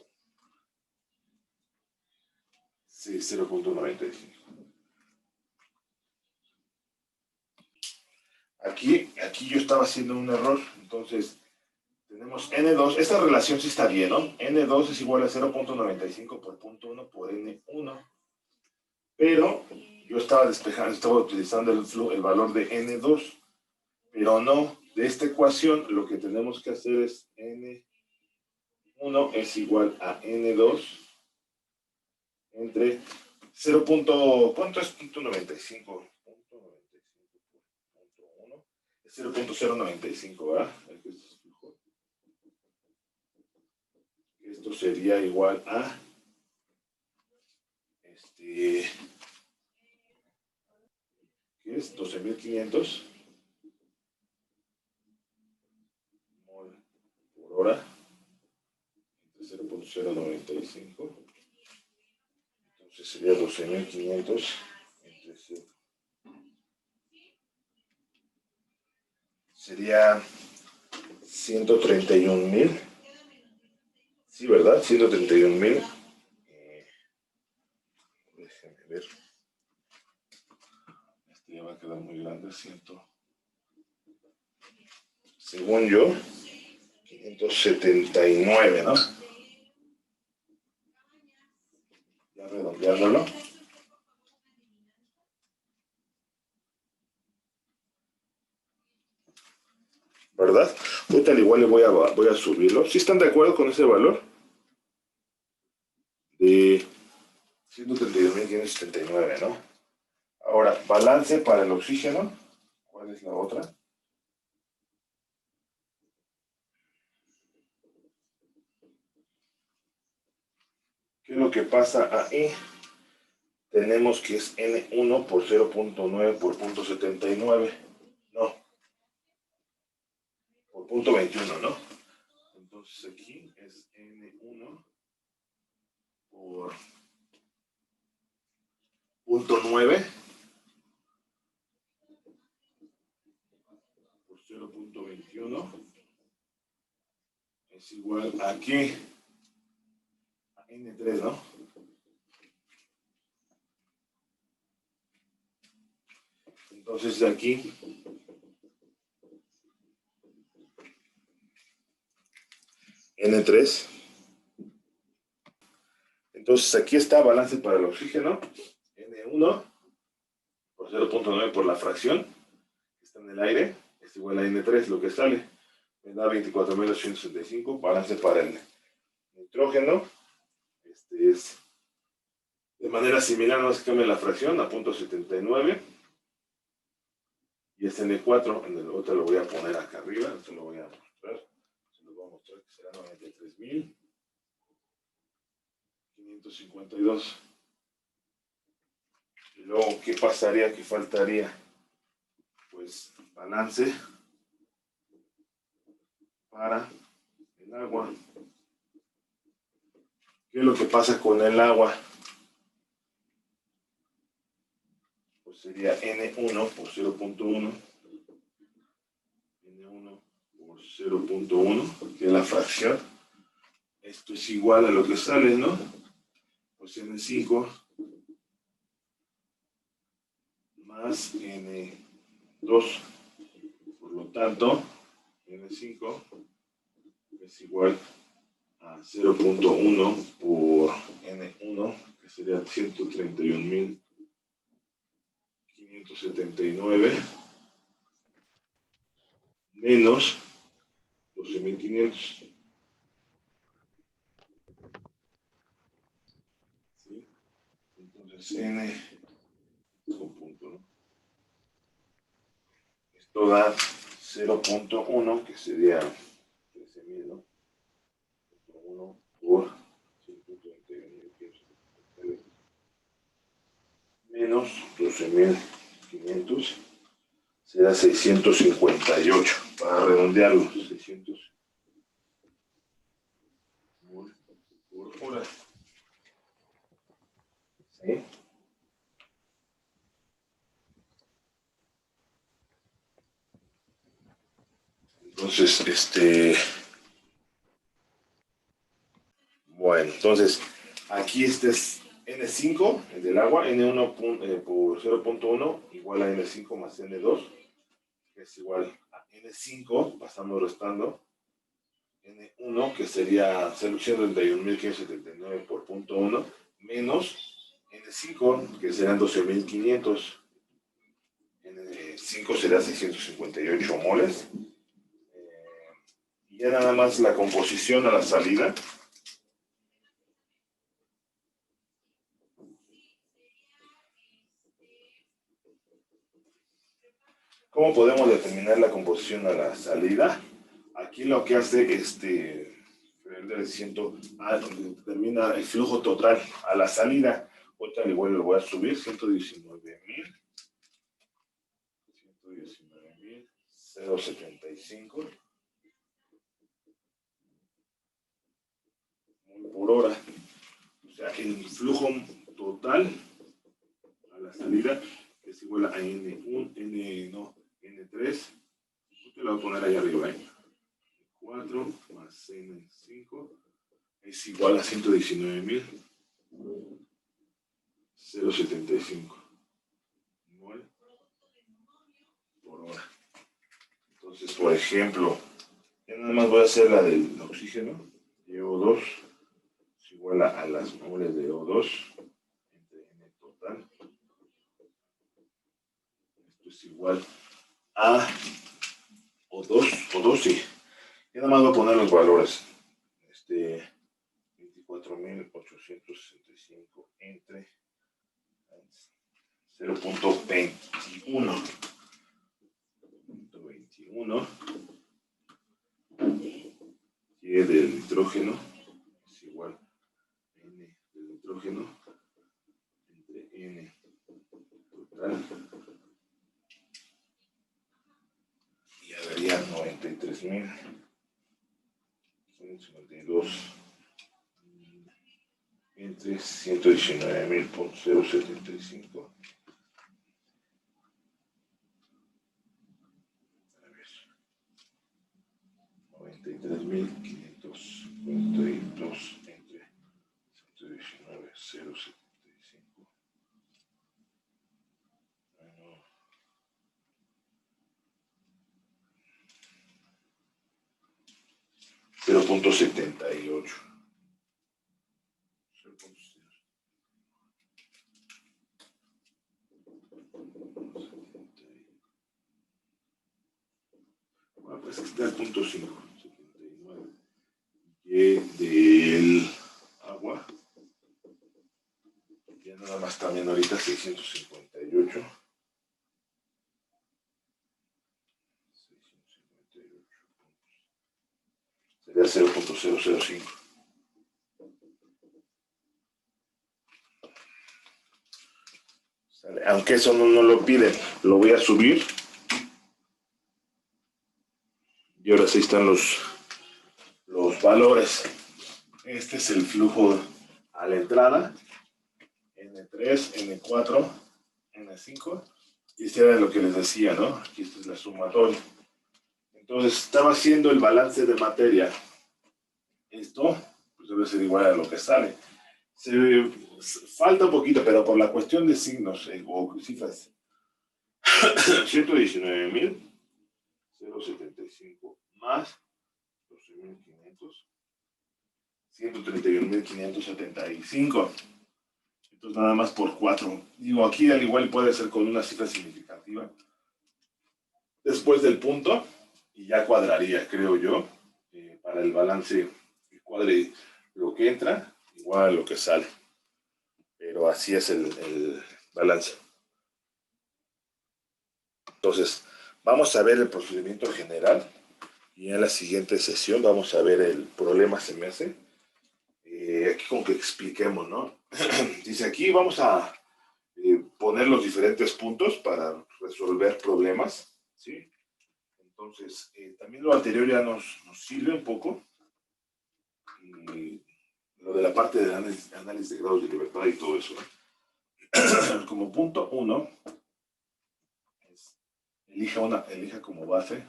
sí, 0.95. Aquí yo estaba haciendo un error, entonces tenemos N2, esta relación sí está bien, ¿no? N2 es igual a 0.95 por 0.1 por N1, pero yo estaba utilizando el valor de N2, pero no, de esta ecuación lo que tenemos que hacer es N1 es igual a N2 entre 0. ¿Cuánto es 0.95? 0.095, ¿verdad? Esto sería igual a ¿qué es? 12.500 mol por hora entre 0.095. Entonces sería 12.500 entre 0. Sería 131.000. Sí, ¿verdad? 131.000. Déjenme ver. Ya va a quedar muy grande, según yo, 579, ¿no? Ya redondeándolo. ¿Verdad? Ahorita al igual le voy a subirlo. ¿Sí están de acuerdo con ese valor? De 132.579, ¿no? Ahora, balance para el oxígeno. ¿Cuál es la otra? ¿Qué es lo que pasa ahí? Tenemos que es N1 por 0.9 por 0.79. No. Por 0.21, ¿no? Entonces aquí es N1 por 0.9 por 0.21 es igual aquí a N3, ¿no? Entonces de aquí N3. Entonces aquí está balance para el oxígeno. N1 por 0.9 por la fracción que está en el aire es igual a N3, lo que sale. Me da 24.865. Balance para el nitrógeno. Es de manera similar, no se cambia la fracción a 0.79. Y es N4, en el otro lo voy a poner acá arriba, se lo voy a mostrar. Se lo voy a mostrar que será 93.000. 552. Y luego, ¿qué pasaría? ¿Qué faltaría? Pues balance para el agua. ¿Qué es lo que pasa con el agua? Pues sería N1 por 0.1. N1 por 0.1, que es la fracción. Esto es igual a lo que sale, ¿no? Pues N5 más N2. Por lo tanto, N5 es igual a 0.1 por N1, que sería 131.579 menos 12.500. ¿Sí? Entonces, N con punto, ¿no? Esto da 0.1, que sería 13.000, ¿no? 1 por 131.579 menos 12.500 será 658, para redondearlo, 600 por hora. ¿Sí? Entonces, bueno, entonces, aquí este es N5, el del agua, N1 por 0.1 igual a N5 más N2, que es igual a N5, pasando restando, N1, que sería 131.579 por punto 1, menos N5, que serán 12.500, N5 será 658 moles, y ya nada más la composición a la salida. ¿Cómo podemos determinar la composición a la salida? Aquí lo que hace determina el flujo total a la salida. Ahorita le voy a subir 119.075 por hora. O sea, el flujo total a la salida es igual a N1, N3. Te lo voy a poner ahí arriba, 4 más N5 es igual a 119.075 mol por hora. Entonces, por ejemplo, ya nada más voy a hacer la del oxígeno, de O2 es igual a las moles de O2 entre N total. Esto es igual a O2 sí. Ya nada más voy a poner los valores. 24.865 entre 0.21. Y del nitrógeno es igual a N del nitrógeno entre N total. Y ya daría 93.152 entre 119.075. A ver, 93.552 entre 119.075. 0.78. Bueno, pues aquí está el punto 5, 79. Y del agua, ya nada más también ahorita 658. Sería 0.005. Aunque eso no lo pide, lo voy a subir. Y ahora sí están los valores. Este es el flujo a la entrada. N3, N4, N5. Y este era lo que les decía, ¿no? Aquí esta es la sumatoria. Entonces estaba haciendo el balance de materia. Esto pues debe ser igual a lo que sale. Falta un poquito, pero por la cuestión de signos o cifras, 119.075 más 12.500, 131.575. Entonces nada más por 4. Digo, aquí al igual puede ser con una cifra significativa. Después del punto, y ya cuadraría, creo yo, para el balance, que cuadre lo que entra, igual a lo que sale. Pero así es el balance. Entonces, vamos a ver el procedimiento general y en la siguiente sesión vamos a ver el problema se me hace. Aquí con que expliquemos, ¿no? Dice aquí vamos a poner los diferentes puntos para resolver problemas, ¿sí? Entonces, también lo anterior ya nos sirve un poco. Lo de la parte de análisis de grados de libertad y todo eso, ¿no? Como punto 1, elija como base,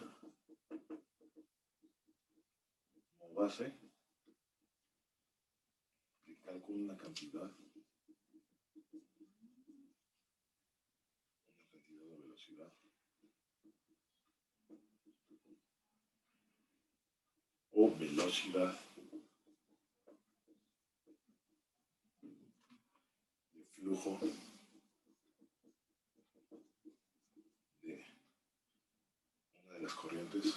y calcula una cantidad de velocidad o velocidad de flujo de una de las corrientes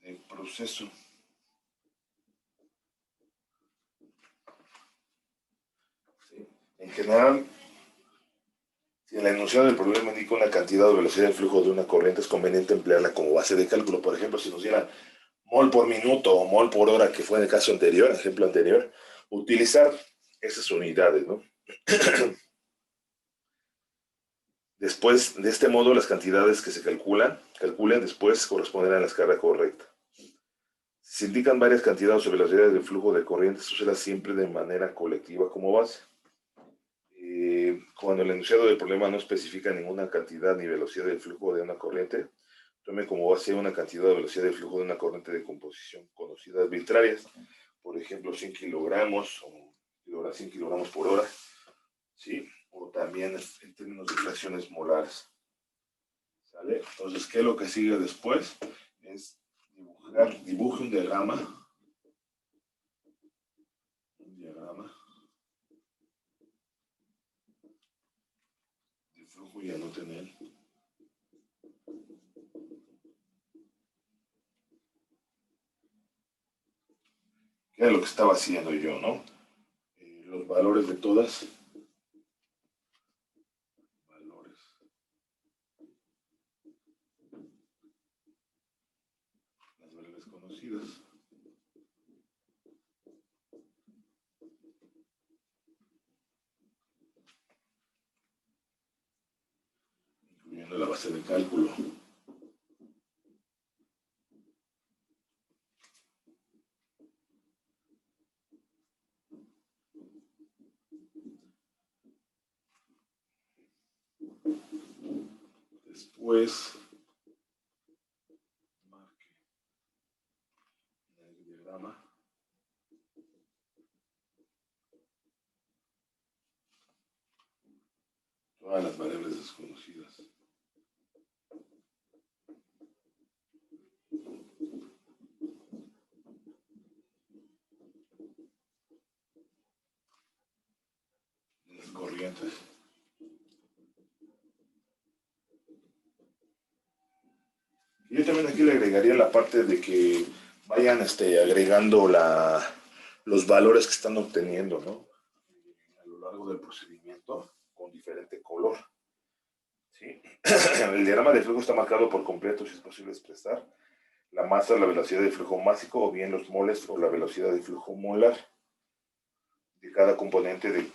de proceso. ¿Sí? En general, si el enunciado del problema indica una cantidad o velocidad de flujo de una corriente, es conveniente emplearla como base de cálculo. Por ejemplo, si nos diera mol por minuto o mol por hora, que fue en el caso anterior, ejemplo anterior, utilizar esas unidades, ¿no? Después, de este modo, las cantidades que se calculen después corresponderán a la escala correcta. Si se indican varias cantidades o velocidades de flujo de corrientes, úsela siempre de manera colectiva como base. Cuando el enunciado del problema no especifica ninguna cantidad ni velocidad del flujo de una corriente, tome como base una cantidad de velocidad de flujo de una corriente de composición conocida arbitrarias, por ejemplo 100 kilogramos o 100 kilogramos por hora, ¿sí? O también en términos de fracciones molares. ¿Sale? Entonces, ¿qué es lo que sigue después? Es dibuje un diagrama de flujo y anote en él qué es lo que estaba haciendo yo, ¿no? Los valores de todas, las variables conocidas, incluyendo la base de cálculo. Después, marque en el diagrama todas las variables desconocidas. Las corrientes. Yo también aquí le agregaría la parte de que vayan agregando los valores que están obteniendo, ¿no? A lo largo del procedimiento con diferente color. ¿Sí? El diagrama de flujo está marcado por completo si es posible expresar la masa, la velocidad de flujo másico, o bien los moles o la velocidad de flujo molar de cada componente de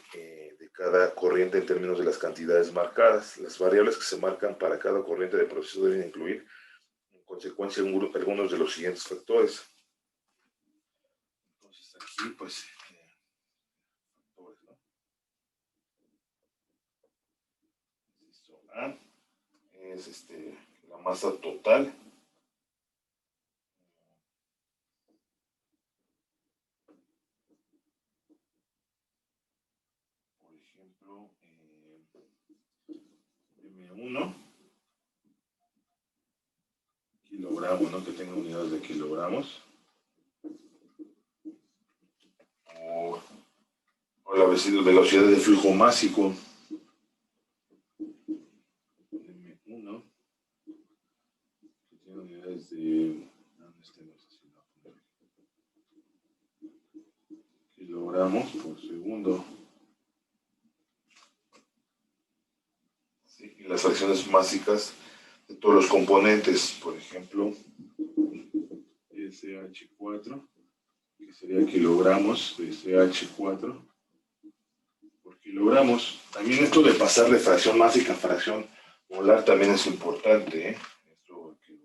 cada corriente en términos de las cantidades marcadas. Las variables que se marcan para cada corriente de proceso deben incluir, en consecuencia, algunos de los siguientes factores. Entonces aquí, pues, factores, ¿no? Inciso A es la masa total. Por ejemplo, M1, kilogramos, ¿no? Que tenga unidades de kilogramos. O la velocidad de flujo másico. M1, que tiene unidades de kilogramos por segundo. Sí, y las fracciones básicas de todos los componentes, por ejemplo, SH4, que sería kilogramos de SH4 por kilogramos. También esto de pasar de fracción másica a fracción molar también es importante, ¿eh? Esto que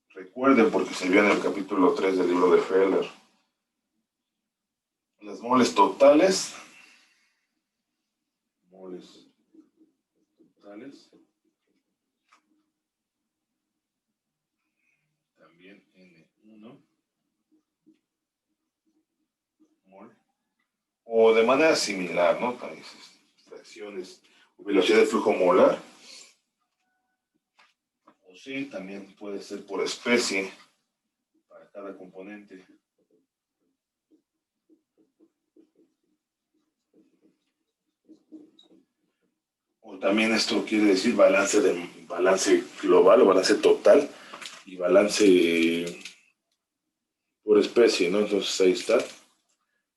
recuerden porque se vio en el capítulo 3 del libro de Feller. Las moles totales también N1 mol, o de manera similar, ¿no? Fracciones o velocidad de flujo molar, o sí, también puede ser por especie para cada componente. O también esto quiere decir balance global o balance total y balance por especie, ¿no? Entonces ahí está,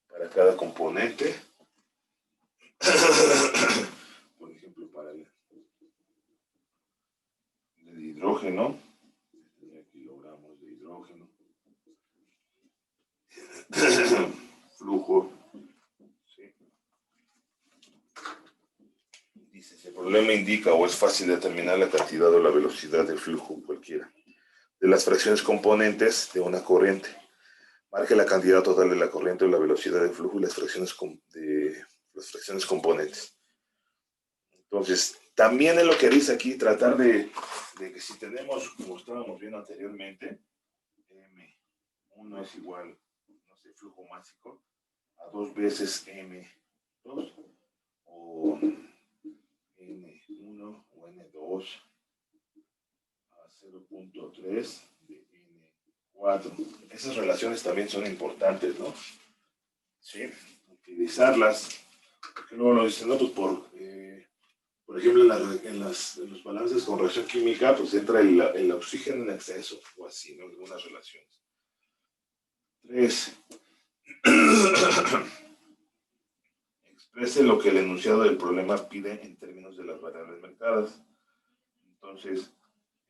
para cada componente. Por ejemplo, para el hidrógeno, kilogramos de hidrógeno. Flujo. ¿Sí? Dice, si el problema indica o es fácil determinar la cantidad o la velocidad del flujo cualquiera de las fracciones componentes de una corriente. Marque la cantidad total de la corriente o la velocidad del flujo y las fracciones componentes. Entonces, también es lo que dice aquí, tratar de que si tenemos, como estábamos viendo anteriormente, M1 es igual, no sé, flujo másico, a 2 veces M2, o N1 o N2 a 0.3 de N4. Esas relaciones también son importantes, ¿no? Sí, utilizarlas. Porque luego nos dicen, no, pues por ejemplo, en los balances con reacción química, pues entra el oxígeno en exceso, o así, ¿no? Algunas relaciones. 3. Exprese lo que el enunciado del problema pide en términos de las variables marcadas. Entonces,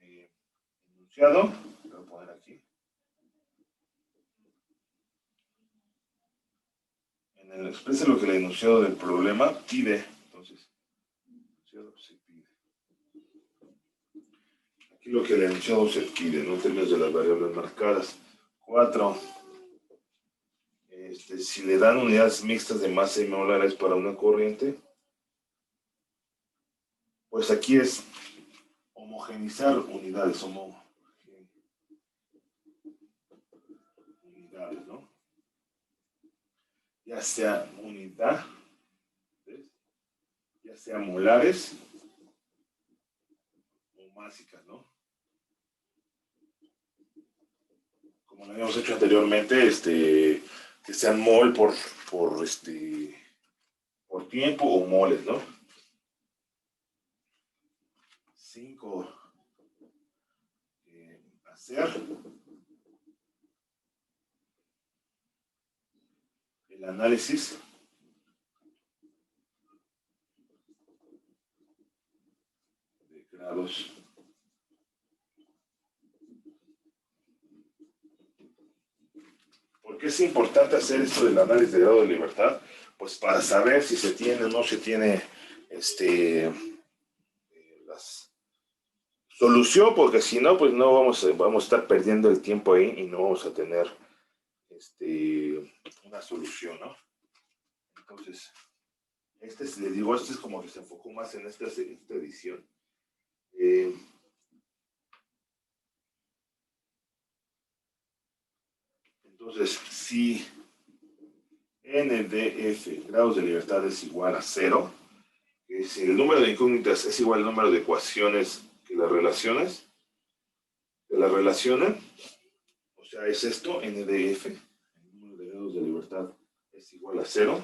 enunciado, lo voy a poner aquí. Exprese lo que el enunciado del problema pide. Entonces, enunciado se pide. Aquí lo que el enunciado se pide, ¿no? En términos de las variables marcadas. 4. Si le dan unidades mixtas de masa y molares para una corriente, pues aquí es homogenizar unidades, ¿no? Ya sea unidad, ya sea molares o másicas, ¿no? Como lo habíamos hecho anteriormente, que sean mol por tiempo o moles, ¿no? 5. Hacer el análisis de grados es importante hacer esto del análisis de grado de libertad? Pues para saber si se tiene o no se tiene las solución, porque si no, pues no vamos a estar perdiendo el tiempo ahí y no vamos a tener una solución, ¿no? Entonces, les digo, este es como que se enfocó más en esta edición. Entonces, si n de f grados de libertad es igual a 0, que si el número de incógnitas es igual al número de ecuaciones que las relaciones, o sea, es esto, n de f, el número de grados de libertad es igual a 0,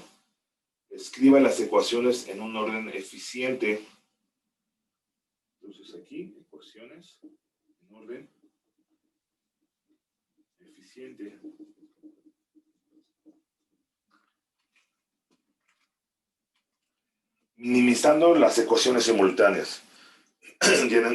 escriba las ecuaciones en un orden eficiente. Entonces aquí, ecuaciones en orden eficiente. Minimizando las ecuaciones simultáneas.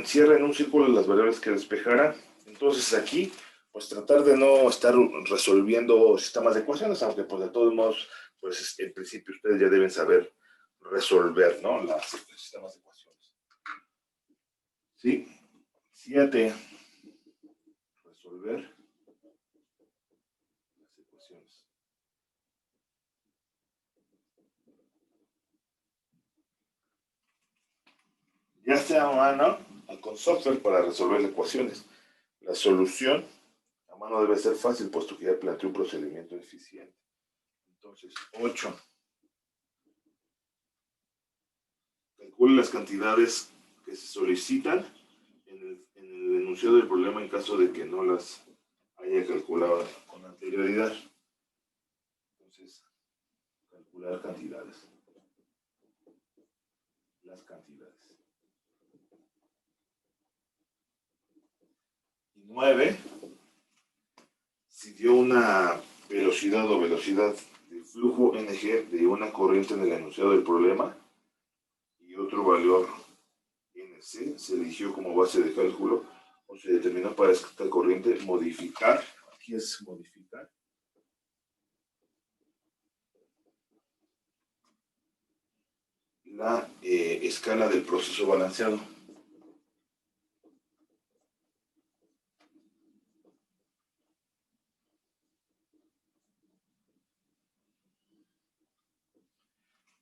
Cierren un círculo las variables que despejara. Entonces aquí, pues tratar de no estar resolviendo sistemas de ecuaciones, aunque pues de todos modos, pues en principio ustedes ya deben saber resolver, ¿no? Los sistemas de ecuaciones. ¿Sí? 7. Resolver las ecuaciones. Ya sea a mano o con software para resolver ecuaciones. La solución a mano debe ser fácil, puesto que ya planteó un procedimiento eficiente. Entonces, 8. Calcule las cantidades que se solicitan en el enunciado del problema en caso de que no las haya calculado con anterioridad. Entonces, calcular cantidades. Las cantidades. Y 9. Si dio una velocidad o velocidad de flujo NG de una corriente en el enunciado del problema y otro valor NC se eligió como base de cálculo o se determinó para esta corriente modificar, aquí es modificar, la escala del proceso balanceado.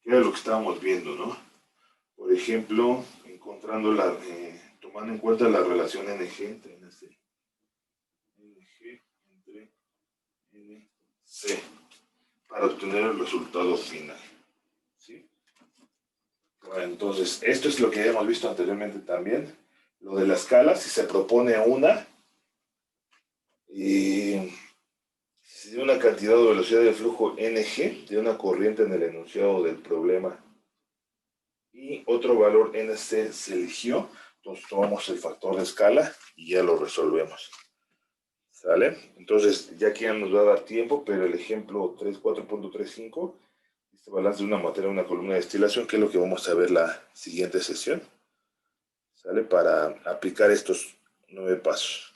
Que era lo que estábamos viendo, ¿no? Por ejemplo, encontrando tomando en cuenta la relación NG entre NC. NG entre NC para obtener el resultado final. ¿Sí? Bueno, entonces, esto es lo que hemos visto anteriormente también. Lo de la escala, si se propone una y si de una cantidad o velocidad de flujo NG de una corriente en el enunciado del problema y otro valor NC se eligió, entonces tomamos el factor de escala y ya lo resolvemos. ¿Sale? Entonces, ya que ya nos va a dar tiempo, pero el ejemplo 3.4.35, este balance de una materia, una columna de destilación, que es lo que vamos a ver la siguiente sesión. ¿Sale? Para aplicar estos 9 pasos.